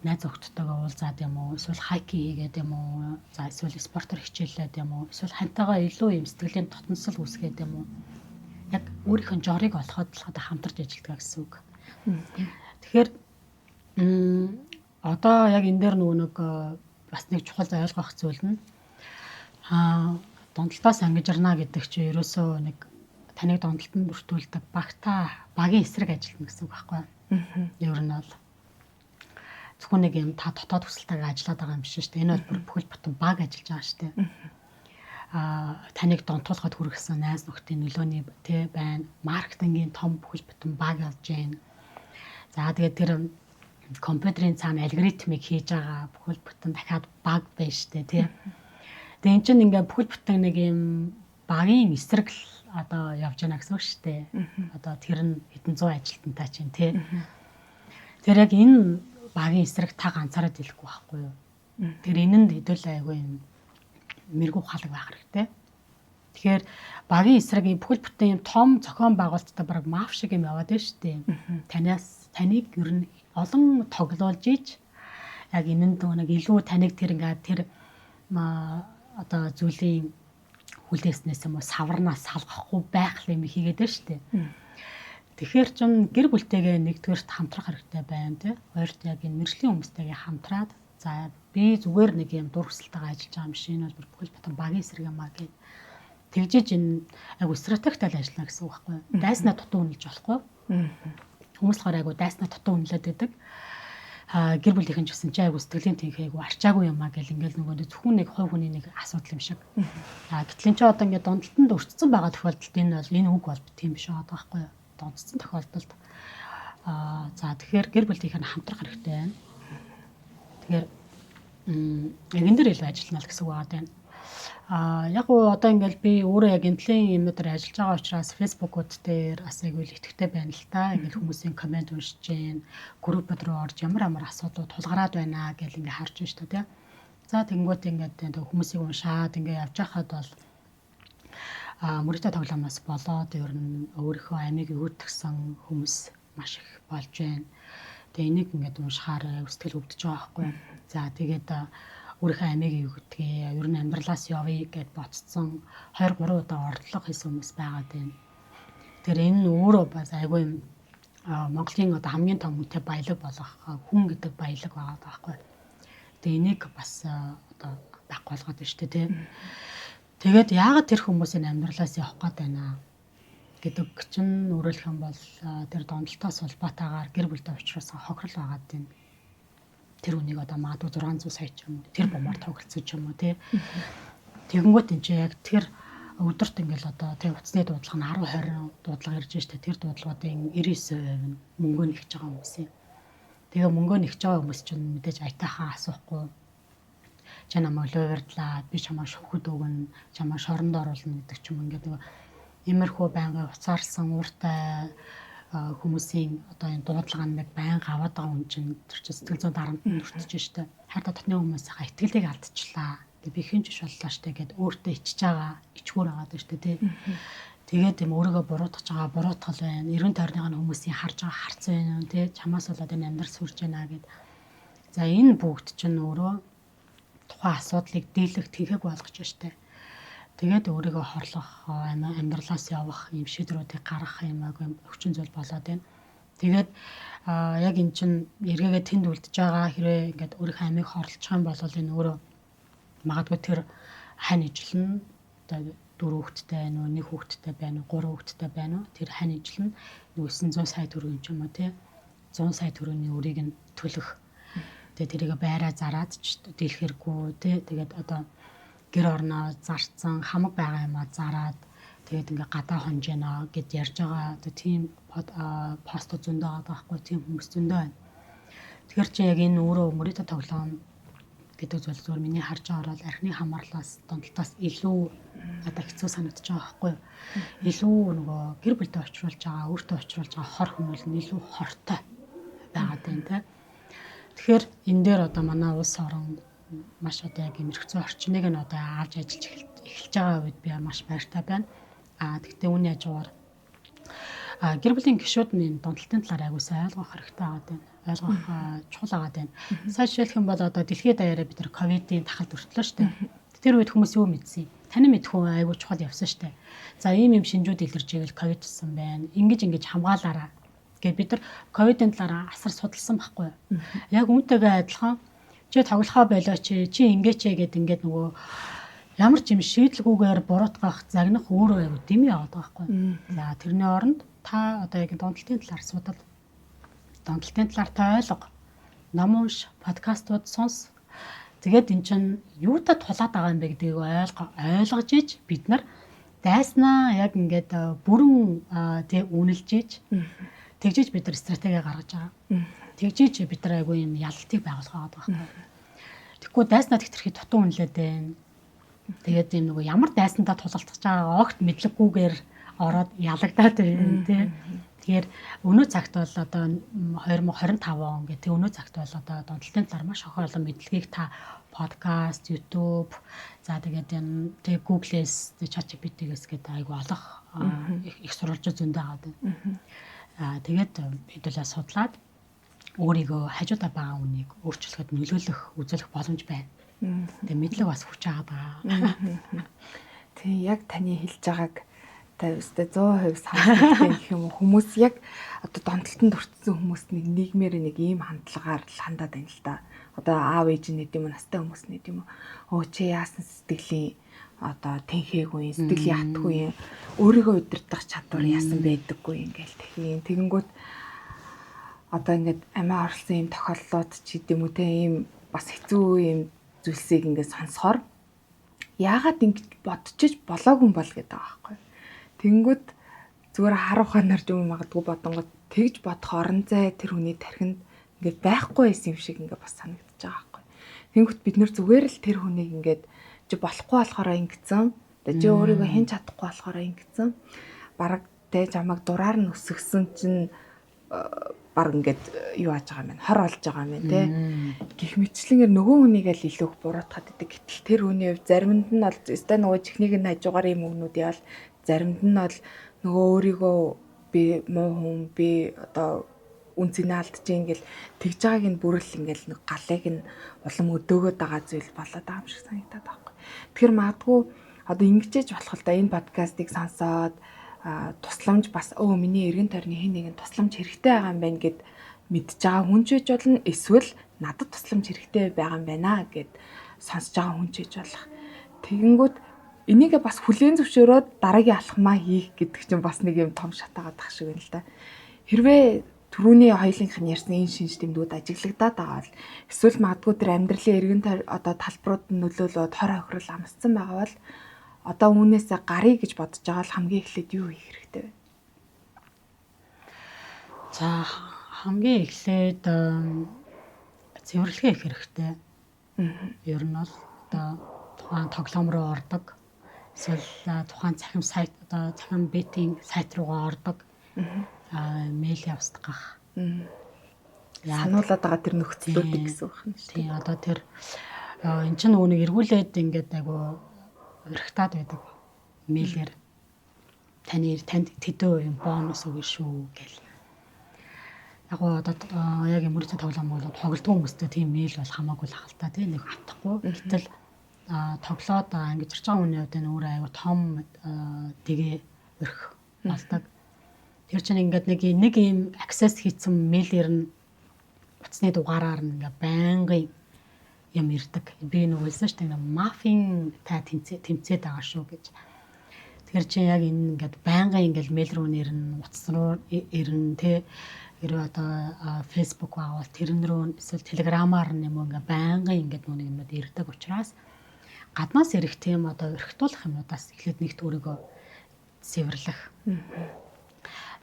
найз охидтойгоо уулзаад юм уу, эсвэл хайкинг хийгээд юм уу, за эсвэл спортоор хичээллээд юм уу, эсвэл хантайгаа илүү юм сэтгэлийн дотносол үүсгээд юм уу. Яг өөрийнхөө жорыг олоход л хамтарч ажилладаг гэсэн үг. Тэгэхээр одоо яг энэ дээр нөгөө нэг бас нэг чухал ойлгох зүйл нь дондолтоос ангижирна гэдэг чинь ерөөсөө нэг таныг дондолтод бүртгүүлдэг багийн эсрэг ажиллана гэсэн үг байхгүй юу? Ер нь бол зөвхөн нэг юм та дотоод хүсэлтэйгээ ажиллаад байгаа юм биш шүү дээ. Энэ бол бүхэл бүтэн баг ажиллаж байгаа шүү дээ. Таныг донтуулахад хүргэсэн найз нөхдийн нөлөөний тэ байна. Маркетингийн том бүхэл бүтэн баг болж байна. За тэгээд тэр компьютерийн цаана алгоритмыг хийж байгаа бүхэл бүтэн дахиад баг байна шүү дээ, тий. Тэгээд эн чинь ингээ бүхэл бүтэн нэг юм багийн эсрэг л одоо явж байна гэсэн үг шүү дээ. Одоо тэр нь хэдэн зуун ажилтнтай чинь тий. Тэр яг энэ багийн эсрэг та ганцаараа дэлэхгүй байхгүй юу? Тэр энэнд хэдүүл айгүй юм мэрэгүү ухаалаг байх хэрэгтэй. Тэгэхээр багийн эсрэг бүхэл бүтэн юм том зохион байгуулалттай баг маф шиг юм яваад байна шүү дээ. Таныг ер нь олон тоглоулж иж яг энэнд нэг илүү таныг тэр ингээд тэр одоо зүйлийн хүлээснээс юм уу саварнаас салгахгүй байх юм хийгээд байна шүү дээ. Тэгэхээр ч гэр бүлтэйгээ нэгдүгээрт хамтрах хэрэгтэй байна тий. Хоёрт яг энэ мэржлийн хүмүүстэйгээ хамтраад за би зүгээр нэг юм дур хүсэлтэйгээ ажиллаж байгаа юм шиг энэ бол бүхэл бүтэн багийн эсрэг юм аа гэж тэгжиж энэ айгу стратегтай ажиллана гэсэн үг байхгүй. Дайснаа дутуу үнэлж болохгүй. Хүмүүс л айгу дайснаа дутуу үнэлээд байдаг. Гэр бүлийнхэн ч гэсэн чи айгу сэтгэлийн тэнхээ айгу арчаагүй юм аа гэл ингээл нөгөө зөвхөн нэг хувь хүний нэг асуудал юм шиг. Гэтэл чи одоо ингээд дондтолтонд өртсөн байгаа тохиолдолд энэ үг бол тийм биш байгаа байхгүй юу? Донцсон тохиолдолд за тэгэхээр гэр бүлийнхэн хамтрах хэрэгтэй байна. Тэгэхээр энэ дээр илүү ажиллана л гэсэн үг байна. Яг уу одоо ингээл би өөрөө яг эмтлийн юм дээр ажиллаж байгаа учраас фэйсбүүкүүд дээр бас айгүй л итгэвтэй байна л та. Ингээл хүмүүсийн комент уншиж гин, группд руу орж ямар асуудлууд тулгараад байна гэл ингээ харж байна шүү дээ. За тэнгуут ингээд хүмүүсийг уншаад ингээ явж байхад бол мөрөдө тоглоомоос болоод ер нь өөрийнхөө амийг өвдгсөн хүмүүс маш их болж байна. Тэгээ энийг ингээд уншихаар сэтгэл өвдөж байгаа байхгүй. За тэгээд өөрийнхөө амийг өвдгөө, ер нь амьдралаас явъя гэд ботцсон 2-3 удаа ордлого хийсэн хүмүүс байгаад байна. Тэгэхээр энэ өөрөө бас айгүй юм Монголын одоо хамгийн том үнэтэй баялаг болох хүн гэдэг баялаг байгаа байхгүй. Тэгээ энийг бас одоо байхгүй болгоод байна шүү дээ тийм. Тэгээд яагаад тэр хүмүүсийн амьдралаас явах гээд байна гэдэг чинь өөрөлдөх юм бол тэр дондолтоос улбаатаагаар гэр бүлтэй уулзсан хохирол байгаад байна. Тэр үнийг одоо магадгүй 600 сая ч юм уу тэр бомоор тоглолцсон ч юм уу тий. Тэгэнгүүт энэ чинь яг тэр өдөрт ингээл одоо тий утасны дуудлага нь 10-20 дуудлага ирж штэ тэр дуудлагуудын 99% нь мөнгөө нэгж байгаа хүмүүс юм. Тэгээ мөнгөө нэгж байгаа хүмүүс чинь мэдээж аятайхан асуухгүй чи намайг луурдлаа би чамаа шөвхөд өгнө чамаа шоронд оруулна гэдэг ч юм ингээд иймэрхүү байнгын уцаарсан ууртай хүмүүсийн одоо энэ дуудлагаанд нэг байнга аваад байгаа хүн чинь тэр чинь сэтгэл зүйн дарамт нүртэж штэ хайртай дотны хүмүүсийнхаа итгэлийг алдчихлаа гэ би хинж биш боллоо штэ гэд өөртөө ичж байгаа ичгүүр байгаа штэ тий тэгээд юм өөрийгөө буруутгаж байгаа буруутгал байна 90 тойрныхаа хүмүүсийн харж байгаа харц байна тий чамаас болоод энэ амьдрал сүрж байна гэд за энэ бүгд чинь өөрөө тухайн асуудлыг дийлэх тэнхэг болгож штэ. Тэгээд өөрийгөө хорлох, амьдралаас явах юм шийдвэрүүдийг гаргах юм өвчин зүйл болоод байна. Тэгээд яг эн чин эргээгээ тэнд үлдэж байгаа хэрвээ ингээд өөрийнхөө амийг хорлчих юм бол энэ өөрөө магадгүй тэр хань ижлэн одоо 4 хүүхэдтэй байна уу, 1 хүүхэдтэй байна уу, 3 хүүхэдтэй байна уу? Тэр хань ижлэн 900 сая төгрөг юм уу тий 100 сая төгрөгийн үрийг нь төлөх. Тэгээд тэрийг байраа зараад ч дэлгэргүй тий тэгээд одоо гэр орноо зарцсан хамаг байгаа юмаа зараад тэгээд ингээ гадаа хонж яана гэд ярьж байгаа одоо тийм пост зөндөө байгаа байхгүй тийм хүмүүс зөндөө байна. Тэгэхээр чи яг энэ өөрөө мөрөдө тоглоом гэдэг зүйл зүгээр миний харж байгаа бол архины хамаарлаас дондтолтоос илүү одоо хэцүү санагдаж байгаа байхгүй юу. Илүү нөгөө гэр бүлтэй очруулж байгаа, өөртөө очруулж байгаа хор хүмүүс нь илүү хортой байгаад байна тий. Тэгэхээр энэ дээр одоо манай улс орон маш одоо яг эмэрхцүү орчныг нь одоо авч ажиллаж эхэлж байгаа үед би маш баяртай байна. Тэгтээ үүний хажуугаар гэр бүлийн гишүүд нь дондтолтын талаар аягуулсан ойлгох хэрэгтэй байгаа юм. Ойлгох чухал байгаа юм. Сайн жишээлх юм бол одоо дэлхийд даяараа бид нар ковидын тахалд өртлөө шүү дээ. Тэр үед хүмүүс юу мэдсэн? Таны мэдэх хүн аягүй чухал явсан шүү дээ. За ийм шинжүүд илэрж ивэл ковид туссан байна. Ингэж хамгаалаараа. Гэт бид нар ковидын талаараа асар судалсан байхгүй юу? Яг үүнтэйгээ адилхан чи тоглохоо болоо чи ингэч гэд ингээд нөгөө ямар ч юм шийдлгүүгээр буруутгах загнах өөрөө аягүй дэм яваад байгаа байхгүй юу? За тэрний оронд та одоо яг дондтолтын талаар судал. Дондтолтын талаар та ойлго. Ном унш, подкастууд сонс. Тэгээд эн чинь юутай тулаад байгаа юм бэ гэдгийг ойлгож иж бид нар дайснаа яг ингээд бүрэн тэг үнэлж иж тэгжиж бид нар стратеги гаргаж байгаа. Тэгжиж бид нар айгүй юм ялалтыг байгуулах байгаа байхгүй. Тэгэхгүй дайснаа тэгтэрхий дутуу үнэлээд байна. Тэгээд юм нөгөө ямар дайсандаа тулалдах байгаагаа огт мэдлэггүйгээр ороод ялагдаад байна тий. Тэгэхээр өнөө цагт бол одоо 2025 он гэдэг өнөө цагт бол одоо донтолтын талаар маш их олон мэдлэгийг та подкаст, YouTube, за тэгээд энэ тэг Google-с, ChatGPT-гээс гэдэг айгу олох их сурвалжууд зөндөө байгаа байна. Тэгээд хэдүүлээ судлаад өөрийгөө хажуудаа байгаа үнийг өөрчлөхөд нөлөөлөх, үзүүлэх боломж байна. Тэгээд мэдлэг бас хүч байгаа. Тийм яг таны хэлж байгааг та өстэй 100% санагдсан гэх юм уу. Хүмүүс яг одоо донтолтонд өртсөн хүмүүс нийгмээр нэг ийм хандлагаар л хандаад байна л да. Одоо аав ээж нь гэдэм үү, настай хүмүүс нь гэдэм үү. Өө чи яасан сэтгэлийн одоо тэнхээгүй, сэтгэлийн ятгүй, өөрийгөө удирдах чадвар яасан байдаггүй ингээл тэгин. Тэгэнгүүт одоо ингээд амиа орлсон юм тохиолдлууд ч гэдэм үү те ийм бас хэцүү юм зүйлсийг ингээд сонсохоор яагаад ингэж бодчих болоогүй бол гэдэг байгаа байхгүй. Тэнгүүд зүгээр харууханаар юм магадгүй бодонгод тэгж бодох орон зай тэр хүний тархинд ингээд байхгүй байсан юм шиг ингээд бас санагдаж байгаа байхгүй. Тэнгүүд бид нэр зүгээр л тэр хүнийг ингээд чи болохгүй болохоор ингэсэн. Тэгээ чи өөрийгөө хэн чадахгүй болохоор ингэсэн. Бараг тэ чамайг дураар нь өсгсөн чинь баг ингээд юу ааж байгаа юм бэ? Хор олж байгаа юм бэ, тэ? Гэх мэтчлэнгээр нөгөө хүнийгээ л илүү буруутгаад идэг. Гэтэл тэр хүний хувьд заримд нь бол өстой нөгөө чихнийг нь хажуугаар юм өгнүүд явал заримд нь бол нөгөө өөрийгөө би муу хүн, би одоо үнцэнэ алдчих ингээл тэгж байгааг нь бүрэл ингээл нэг галыг нь улам өдөөгöd байгаа зүйл болоод байгаа юм шиг санагдаад байгаа байхгүй. Тэгэхээр магадгүй одоо ингэжээж болох л да энэ подкастыг сонсоод тусламж бас миний эргэн тойрны хэн нэгэн тусламж хэрэгтэй байгаа юм байна гэд мэдж байгаа хүн ч гэж болно. Эсвэл надад тусламж хэрэгтэй байгаа юм байна гэд сонсож байгаа хүн ч гэж болох. Тэгэнгүүт энийгээ бас хүлээн зөвшөөрөөд дараагийн алхмаа хийх гэдэг чинь бас нэг юм том шатаагаад тах шиг байна л да. Хэрвээ түрүүний хоёулынх нь ярьсан энэ шинж тэмдгүүд ажиглагдаад байгаа бол эсвэл магадгүй тэр амьдралын эргэн тойр одоо талбарууд нь нөлөөлөд хор хохирол амссан байгаа бол одоо үүнээсээ гарыг гэж бодож байгаа л хамгийн эхлээд юу хийх хэрэгтэй вэ? За хамгийн эхлээд цэвэрлэгээ хийх хэрэгтэй. Ер нь бол одоо тухайн тоглоом руу ордог. Эсвэл тухайн цахим сайт одоо цахим бетинг сайт руугаа ордог. Мэйл явуулах. Сануулад байгаа тэр нөхцлүүдийг гэсэн үг юм шүү дээ. Тийм одоо тэр эн чинь нөгөө нэг эргүүлээд ингээд айгу өрхтаад байдаг. Мэйлэр танд тэдөө юм бонус өгнө шүү гэл. Яг одоо яг мөрөцө тоглоом бол тоглодгоо хүмүүстэй тийм мэйл бол хамаагүй л хальтаа тийм нэг хатахгүй. Гэтэл тоглоод ингэж ирж байгаа хүний хувьд энэ өөр айгу том дэгээ өрх болдог. Тэр чинь ингээд нэг юм access хийсэн мэйлэр нь утасны дугаараар нь ингээд байнгын юм ирдэг. Би нүгэлсэн шүү дээ. Мафийн та тэмцээд байгаа шүү гэж. Тэгэхээр чи яг энэ ингээд байнгын ингээд мэйл рүү нэрнэ, утас руу ирнэ те. Хэрвээ одоо Facebook авал тэрэн рүү эсвэл Telegram-аар юм ингээд байнгын ингээд нүг юмуд ирдэг учраас гаднаас ирэх тийм одоо өрхтүүлэх юмудаас эхлээд нэгт өөрийгөө цэвэрлэх.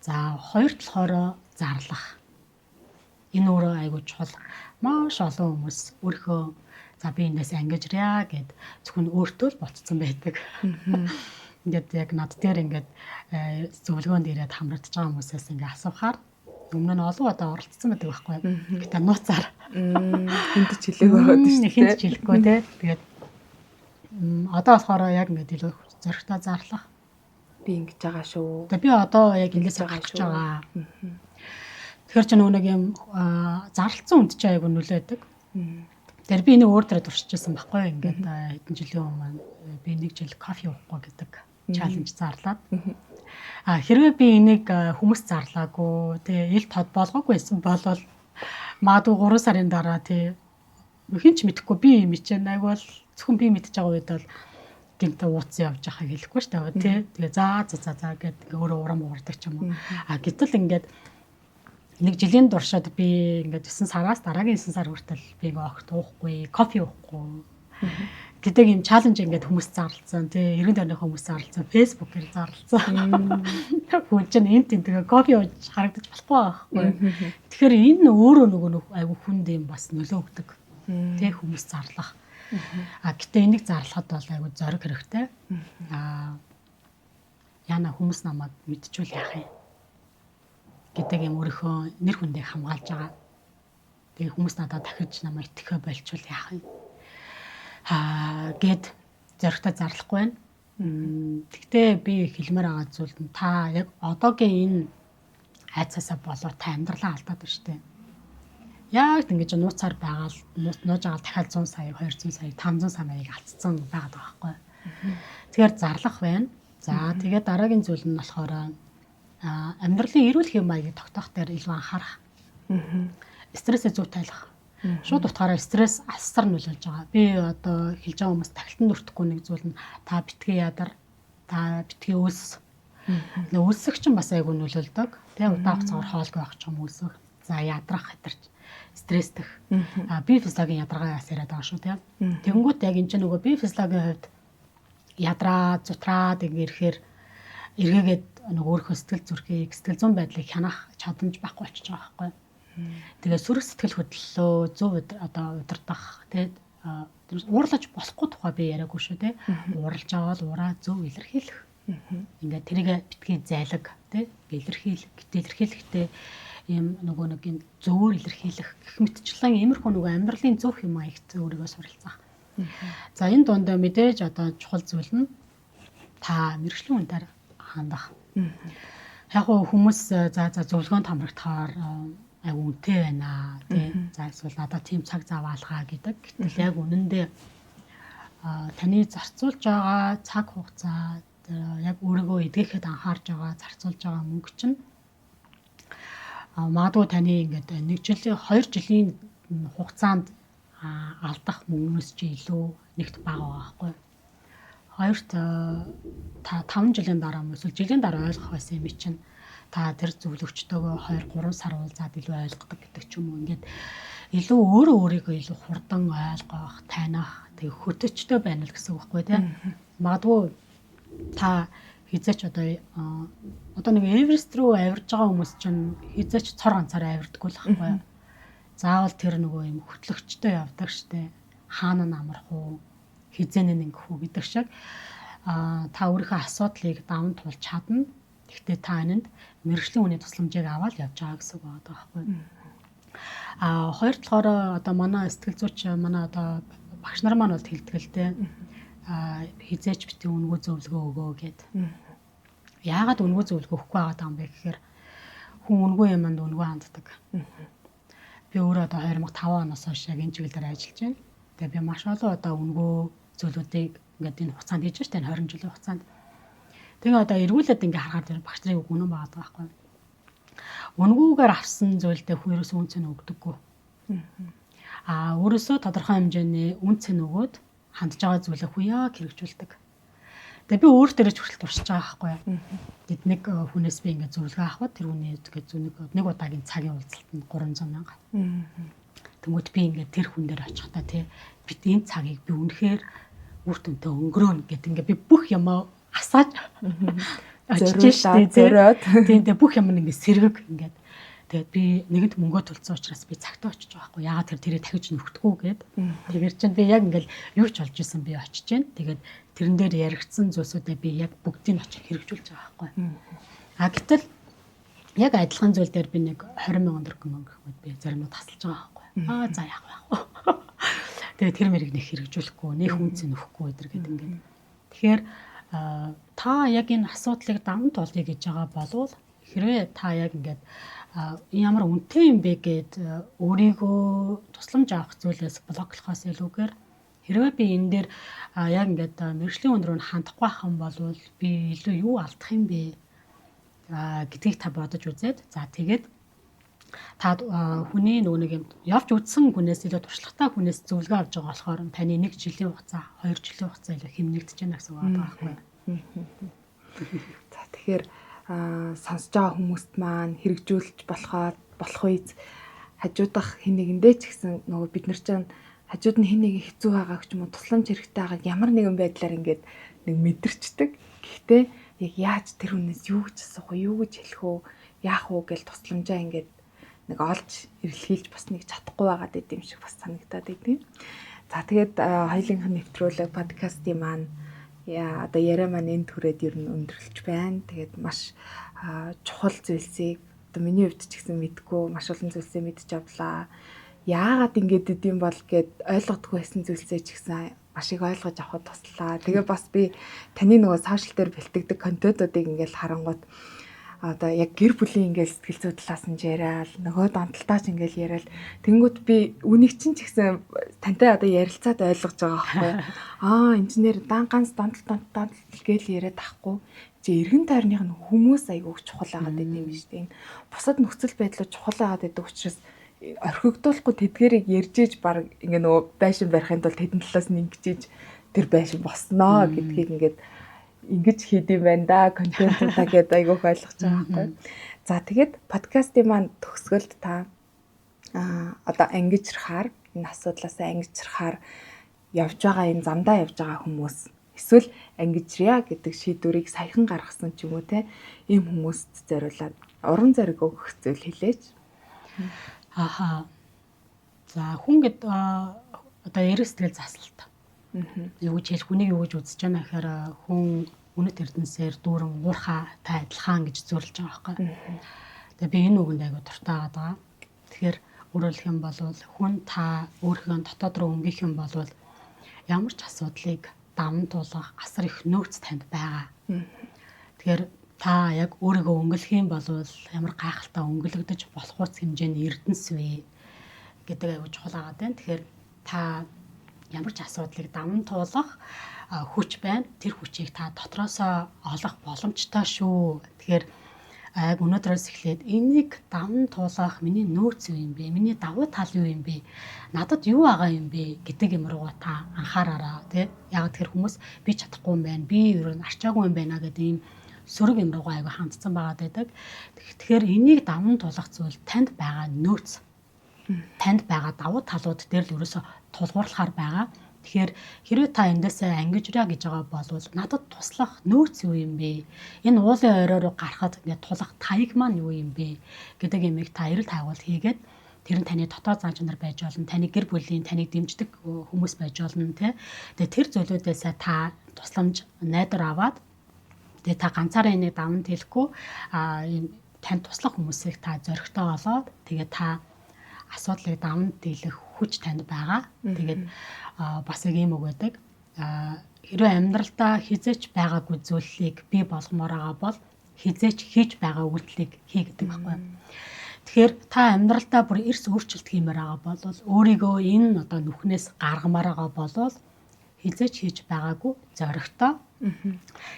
За хоёрт болохоор зарлах. Энэ өөрөө айгуу чухал. Маш олон хүмүүс өөрийнхөө за би энэс ангижраа гэд зөвхөн өөртөө л болцсон байдаг. Ингээд яг над дээр ингээд зөвлөгөөнд ирээд хамрагдж байгаа хүмүүсээс ингээд асуухаар өмнө нь олон удаа оролцсон байдаг байхгүй юу? Гэтэ нууцаар хүнд ч хэлээгүй байдаг шүү дээ. Хүнд ч хэлэхгүй те. Тэгээд одоо болохоор яг ингээд илүү зөрөгтэй зарлах. Би ингэж байгаа шүү. Тэгээд би одоо яг ингэсээр гарч байгаа. Тэгэхээр ч нэг юм зарлцсан үнд чи айгу нөлөөдөг. Тэр би нэг өөр төрөд туршижсэн байхгүй ингээд хэдэн жилийн өмнө би нэг жил кофе уухгүй гэдэг чаленж зарлаад. Хэрвээ би энийг хүмүүс зарлаагүй тэгээ ил тод болгоогүйсэн бол магадгүй 3 сарын дараа тий хинч мэдэхгүй би мэдчихээн айгу бол зөвхөн би мэдчихэж байгаа үед бол гинтээ ууц явж байхыг хэлэхгүй шүү дээ тий. Тэгээ за гэдэг өөрөө урам уурдаг ч юм уу. Гэтэл ингээд нэг жилийн туршид би ингээд 9 сараас дараагийн 9 сар хүртэл би огт уухгүй, кофе уухгүй. Гэдэг юм чаленж ингээд хүмүүс зарлцсан тий. Эргэн тойрны хүмүүс зарлцсан, фэйсбүүкээр зарлцсан. Хүн чинь энэ тэмдэгэ кофе ууж харагдаж болохгүй байхгүй. Тэгэхээр энэ өөрөө нөгөө айгу хүнд юм бас нөлөө өгдөг. Тий хүмүүс зарлах. Гэтэ энийг зарлахад бол айгу зориг хэрэгтэй. Яна хүмүүс намайг мэдчихвэл яах юм. гэдэг юм өөрийнхөө нэр хүндийг хамгаалж байгаа. Тэгээ хүмүүс надад дахиж намайг итгэхэ болчвол яах вэ? Гэд зөрөгтэй зарлахгүй байна. Тэгтээ би хэлмээр байгаа зүйл нь та яг одоогийн энэ айцаасаа болоод та амьдралаа алдаад байна шүү дээ. Яг ингэж нууцаар байгаа л нууж байгаа дахиад 100 сая, 200 сая, 500 саяыг алдсан байгаа байхгүй. Тэгэхээр зарлах байна. За тэгээд дараагийн зүйл нь болохоор амьдралын эрүүл хэм маягийг тогтоох дээр илүү анхаарах. Стрессээ зүй тайлах. Шууд утгаараа стресс асар нөлөөлж байгаа. Би одоо хэлж байгаа хүмүүс тахилтанд өртөхгүй нэг зүйл нь та битгий ядар, та битгий өлс. Өлсөх чинь бас айгүй нөлөөлдөг. Тэгээ удаан хугацаагаар хоолгүй байх ч юм өлсөх. За ядрах хэтэрч стресстэх. Би физиологийн ядаргаас яриад байгаа шүү тийм. Тэнгүүт яг энэ ч нөгөө би физиологийн хувьд ядраа, зутраад ирэхээр эргээгээд нөгөө өөрийнхөө сэтгэл зүрхийг, сэтгэл зүйн байдлыг хянах чадамж байхгүй болчихж байгаа байхгүй. Тэгээ сүрэг сэтгэл хөдлөлөө 100 одоо удирдах тэгээд уурлаж болохгүй тухай би яриаггүй шүү те. Уурлж байгаа л ураа зөв илэрхийлэх. Ингээд тэрийг битгий зайлаг те илэрхийлэх. Илэрхийлэхдээ ийм нөгөө нэг юм зөвөр илэрхийлэх гэх мэтчлэн иймэрхүү нөгөө амьдралын зөв хэм маягт өөрийгөө суралцах. За энэ дунд мэдээж одоо чухал зүйл нь та мэрэгжлийн үнээр хандах. Яг хүмүүс за зөвлөгөөнд хамрагдахаар айгу үнэтэй байна тий. За эсвэл надад тийм цаг зав алгаа гэдэг. Гэтэл яг үнэндээ таны зарцуулж байгаа цаг хугацаа яг өөрийгөө эдгэхэд анхаарж байгаа зарцуулж байгаа мөнгө чинь магадгүй таны ингээд 1 жилийн 2 жилийн хугацаанд алдах мөнгнөөс чи илүү нэгт бага байгаа байхгүй. Хоёрт та 5 жилийн дараа эсвэл жилийн дараа ойлгох байсан юм чинь та тэр зөвлөгчтөөгөө 2-3 сар уулзаад илүү ойлгодог гэдэг ч юм уу. Ингээд илүү өөрийгөө илүү хурдан ойлгох, таних, тэг хөтөчтэй байна л гэсэн үг байхгүй тийм. Магадгүй та хизээч одоо нэг Эверест рүү авирж байгаа хүмүүс чинь хизээч цор ганцаараа авирдаггүй л байхгүй. Заавал тэр нөгөө юм хөтлөгчтэй явдаг штэ. Хаана намрах уу? Хизээнэ ингэх үү гэдэг шиг та өөрийнхөө асуудлыг даван туулж чадна. Гэхдээ та энэнд мэрэгжлийн үнийн тусламжийг аваад явж байгаа гэсэн үг байгаа байхгүй. Хоёр талаараа одоо манай сэтгэл зүйч манай одоо багш нар маань бол хэлдэг л дээ. Хизээч битгий үнгүй зөвлөгөө өгөө гэд. Яагаад үнгүй зөвлөгөө өгөхгүй байгаа юм бэ гэхээр хүн үнгүй юмд үнгүй ханддаг. Би өөрөө одоо 2005 оноос хойш яг энэ чиглэлээр ажиллаж байна. Тэгээ би маш олон одоо үнгүй зүйлүүдийг ингээд энэ хугацаанд хийж штэ 20 жилийн хугацаанд. Тэгээ одоо эргүүлээд ингээ харахаар тэр багш нарын үг үнэн байгаа байхгүй. Үнгүүгээр авсан зүйлдээ хүн ерөөсөө үн цэн өгдөггүй. Өөрөөсөө тодорхой хэмжээний үн цэн өгөөд хандж байгаа зүйлээ хүн яг хэрэгжүүлдэг. Тэгээ би өөр дээрээ ч хүртэл туршиж байгаа байхгүй. Гэт нэг хүнээс би ингээ зөвлөгөө авахад тэр хүний тэгээ нэг удаагийн цагийн уулзалтанд 300,000. Тэнгүүт би ингээ тэр хүн дээр очихдаа тий бит энэ цагийг би үнэхээр үр дүнтэй өнгөрөөнө гэт ингээ би бүх юм асааж очиж штэ зөрөөд тийм бүх юм ингээ сэргэг ингээд тэгээд би нэгэнт мөнгөө төлсөн учраас би цагтаа очиж байгаа байхгүй яагаад тэрийг дахиж нөхдөхгүй гэд тэгэр чинь би яг ингээл юу ч олж исэн би очиж जैन тэгээд тэрэн дээр яригдсан зүйлсүүдээ би яг бүгдийг очиж хэрэгжүүлж байгаа байхгүй гэтэл яг адилхан зүйл дээр би нэг 20,000 төгрөг мөнгө би заримдаа тасалж байгаа байхгүй за яах вэ тэгээд тэр мэрийг нэг хэрэгжүүлэхгүй нөх үнцэн нөхгүй өдр гэд ингээд тэгэхээр та яг энэ асуудлыг даван туулъя гэж байгаа болвол хэрвээ та яг ингээд ямар үнэтэй юм бэ гэд өөрийгөө тусламж авах зүйлээс блоклохоос илүүгээр хэрвээ би энэ дээр яг ингээд мэрэгжлийн үн рүү хандахгүй байх юм бол би илүү юу алдах юм бэ гэдгийг та бодож үзээд за тэгээд та хүний нөгөө нэг юм явж үзсэн хүнээс илүү туршлагатай хүнээс зөвлөгөө авч байгаа болохоор таны 1 жилийн хугацаа 2 жилийн хугацаа илүү хэмнэгдэж байна гэсэн үг байхгүй. За тэгэхээр сонсож байгаа хүмүүст маань хэрэгжүүлж болох үед хажуудах хэн нэгэндээ ч гэсэн нөгөө бид нар чинь хажууд нь хэн нэг хэцүү байгаа ч юм уу тусламж хэрэгтэй байгааг ямар нэгэн байдлаар ингээд нэг мэдэрчдэг. Гэхдээ яг яаж тэр хүнээс юу гэж асуух вэ? Юу гэж хэлэх вэ? Яах вэ гэж тусламжаа ингээд нэг олж эрэлхийлж бас нэг чадахгүй байгаад байд юм шиг бас санагдаад байд. За тэгээд хоёулынх нь нэвтрүүлэг подкастын маань одоо яриа маань энд хүрээд ер нь өндөрлөж байна. Тэгээд маш чухал зүйлсийг одоо миний хувьд ч гэсэн мэдгүй маш олон зүйлсээ мэдж авлаа. Яагаад ингэж идэм бол гэд ойлгодгүй байсан зүйлсээ ч гэсэн маш их ойлгож авахд туслаа. Тэгээ бас би таны нөгөө сошиал дээр бэлтгэдэг контентуудыг ингээл харангуут одоо яг гэр бүлийн ингээл сэтгэл судлаас нь яриад нөгөө донтолтооч ингээл яриад тэнгууд би үнийг чинь ч гэсэн тантай одоо ярилцаад ойлгож байгаа байхгүй. Инженер ганц донтолт гээл яриад ахгүй. Эргэн тойрных нь хүмүүс айгүй чухал байгаад байд юм биш үү? Бусад нөхцөл байдлууд чухал байгаад байдаг учраас орхигдуулахгүй тэдгэрийг ярьж иж баг ингээ нөгөө байшин барихын тулд тэдэн талаас нь ингэжиж тэр байшин босноо гэдгийг ингээд ингэж хийдэм байна да контентуудаа гэдээ айгүй ойлгож байгаа байхгүй. За тэгээд подкастын маань төгсгөлд та одоо ангижрахаар энэ асуудлаасаа ангижрахаар явж байгаа энэ замдаа явж байгаа хүмүүс эсвэл ангижрия гэдэг шийдвэрийг саяхан гаргасан ч юм уу те ийм хүмүүст зориулаад уран зориг өгөх зүйл хэлээч. За хүн гэд одоо эрэг сэтгэл заслалт. Юу гэж хэлэх хүнийг юу гэж үзэж байна гэхээр хүн үнэт эрдэнсээр дүүрэн уурхаа та адилхан гэж зөвлөж байгаа байхгүй. Тэгээ би энэ үгэнд айгу дуртай байгаа. Тэгэхээр өөрөөр хэлэх юм бол хүн та өөрийнхөө дотоод руу өнгөх юм бол ямар ч асуудлыг даван туулах асар их нөөц танд байгаа. Тэгэхээр та яг өөрийгөө өнгөлөх юм бол ямар гайхалтай өнгөлөгдөж болох уц хэмжээний эрдэнэс вэ гэдэг айгу чухал байгаа юм. Тэгэхээр та ямар ч асуудлыг даван туулах хүч байна. Тэр хүчийг та дотроосоо олох боломжтой шүү. Тэгэхээр яг өнөөдрөөс эхлээд энийг даван туулах миний нөөц юу юм бэ? Миний давуу тал юу юм бэ? Надад юу байгаа юм бэ гэдэг юм руу та анхаараараа тий. Яг тэр хүмүүс би чадахгүй юм байна. Би ер нь арчаагүй юм байна гэдэг ийм сөрөг юм руугаа айгүй хандсан байгаа байдаг. Тэгэхээр энийг даван туулах зүйл танд байгаа нөөц. Танд байгаа давуу талууд дээр л ерөөсө тулгуурлахаар байгаа. Тэгэхээр хэрвээ та эндээсээ ангижраа гэж байгаа бол надад туслах нөөц юу юм бэ? Энэ уулын орой руу гарахад ингээд тулах таяг маань юу юм бэ гэдэг юмыг та эрэл тайвал хийгээд тэр нь таны дотоод зан чанар байж болно. Таны гэр бүлийн таныг дэмждэг хүмүүс байж болно тий. Тэгээ тэр зүйлүүдээсээ та тусламж найдар аваад тэгээ та ганцаараа энийг даван тэлэхгүй танд туслах хүмүүсийг та зоригтой болоод тэгээ та асуудлыг даван тэлэх хүч танд байгаа. Тэгээд бас яг юм үг байдаг. Хэрвээ амьдралдаа хизээч байгаагүй зүйлийг бий болгомоор байгаа бол хизээч хийж байгаа үйлдэлийг хий гэдэг байхгүй. Тэгэхээр та амьдралдаа бүр эрс өөрчлөлт хиймээр байгаа бол өөрийгөө энэ одоо нүхнээс гаргамаар байгаа бол хизээч хийж байгаагүй зоригтой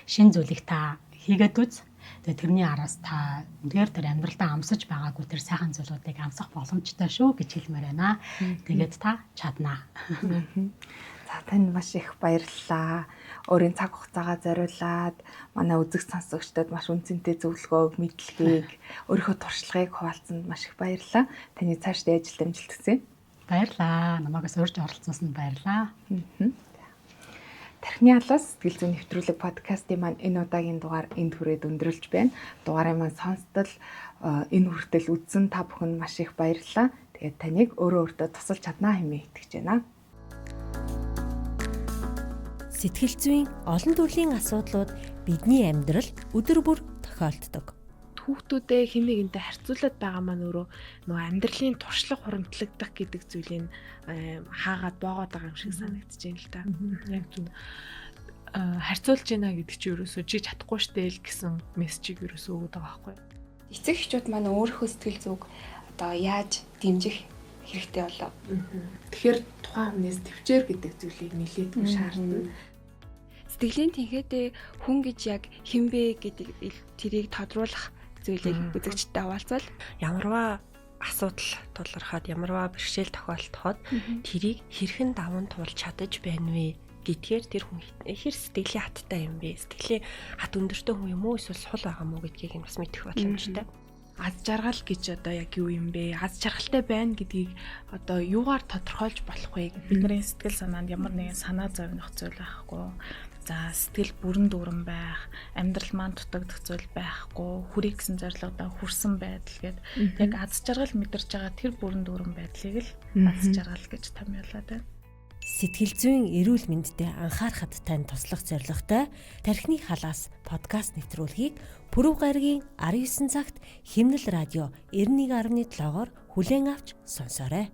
шин зүйлийг та хийгээд үз. Тэгээ тэрний араас та үнээр тэр амьдралдаа амсаж байгаагүй тэр сайхан зүйлүүдийг амсах боломжтой шүү гэж хэлмээр байна. Тэгээд та чаднаа. За тань маш их баярлалаа. Өөрийн цаг хугацаагаа зориулаад манай үзэг сонсогчдод маш үнцэнтэй зөвлөгөөг, мэдлэгийг, өөрийнхөө туршлагыг хуваалцсанд маш их баярлалаа. Таны цаашдаа ажил амжилт хүсье. Баярлалаа. Намайгаас урьж оролцсонд баярлалаа. Тархины алаас сэтгэл зүйн нэвтрүүлэг подкастын маань энэ удаагийн дугаар энд хүрээд өндөрлж байна. Дугаарыг маань сонсдол энэ хүртэл үзсэн та бүхэнд маш их баярлалаа. Тэгээд таныг өөрөө тусалж чаднаа хэмээн итгэж байна. Сэтгэл зүйн олон төрлийн асуудлууд бидний амьдрал өдөр бүр тохиолддог. Хүүхдүүдээ хэмээгэнтэй харьцуулаад байгаа маань өөрөө нөгөө амьдралын туршлага хуримтлагдах гэдэг зүйлийг хаагаад боогоод байгаа юм шиг санагдаж байна л да. Яг зөв харьцуулж байна гэдэг чинь ерөөсөө чи чадахгүй штэ л гэсэн мессежийг ерөөсөө өгöd байгаа байхгүй. Эцэг эхчүүд маань өөрийнхөө сэтгэл зүг одоо яаж дэмжих хэрэгтэй болов. Тэгэхээр тухайн хүнээс төвчээр гэдэг зүйлийг нэлээдгүй шаардна. Сэтгэлийн тэнхээдээ хүн гэж яг хэн бэ гэдэг тэрийг тодруулах зүйлийг үзэгчтэй хаваалцвал ямарваа асуудал тулгархад ямарваа бэрхшээл тохиолдоход тэрийг хэрхэн даван туулж чадаж байна вэ гэдгээр тэр хүн хэр сэтгэлийн хаттай юм бэ? Сэтгэлийн хат өндөртэй хүн юм уу эсвэл сул байгаа мó гэдгийг бас мэдэх боломжтой. Аз жаргал гэж одоо яг юу юм бэ? Аз жаргалтай байна гэдгийг одоо юугаар тодорхойлж болох вэ? Бидний сэтгэл санаанд ямар нэгэн санаа зовних зүйл байхгүй. За сэтгэл бүрэн дүүрэн байх, амьдрал маань дутагдах зүйл байхгүй, хүрэх гэсэн зорилгодоо хүрсэн байдал гээд яг аз жаргал мэдэрч байгаа тэр бүрэн дүүрэн байдлыг л аз жаргал гэж томьёолоод байна. Сэтгэл зүйн эрүүл мэндэд анхаарахад тань туслах зорилготой тархины халаас подкаст нэвтрүүлгийг Пүрэв гарагийн 19 цагт Химнэл радио 91.7-оор хүлээн авч сонсоорой.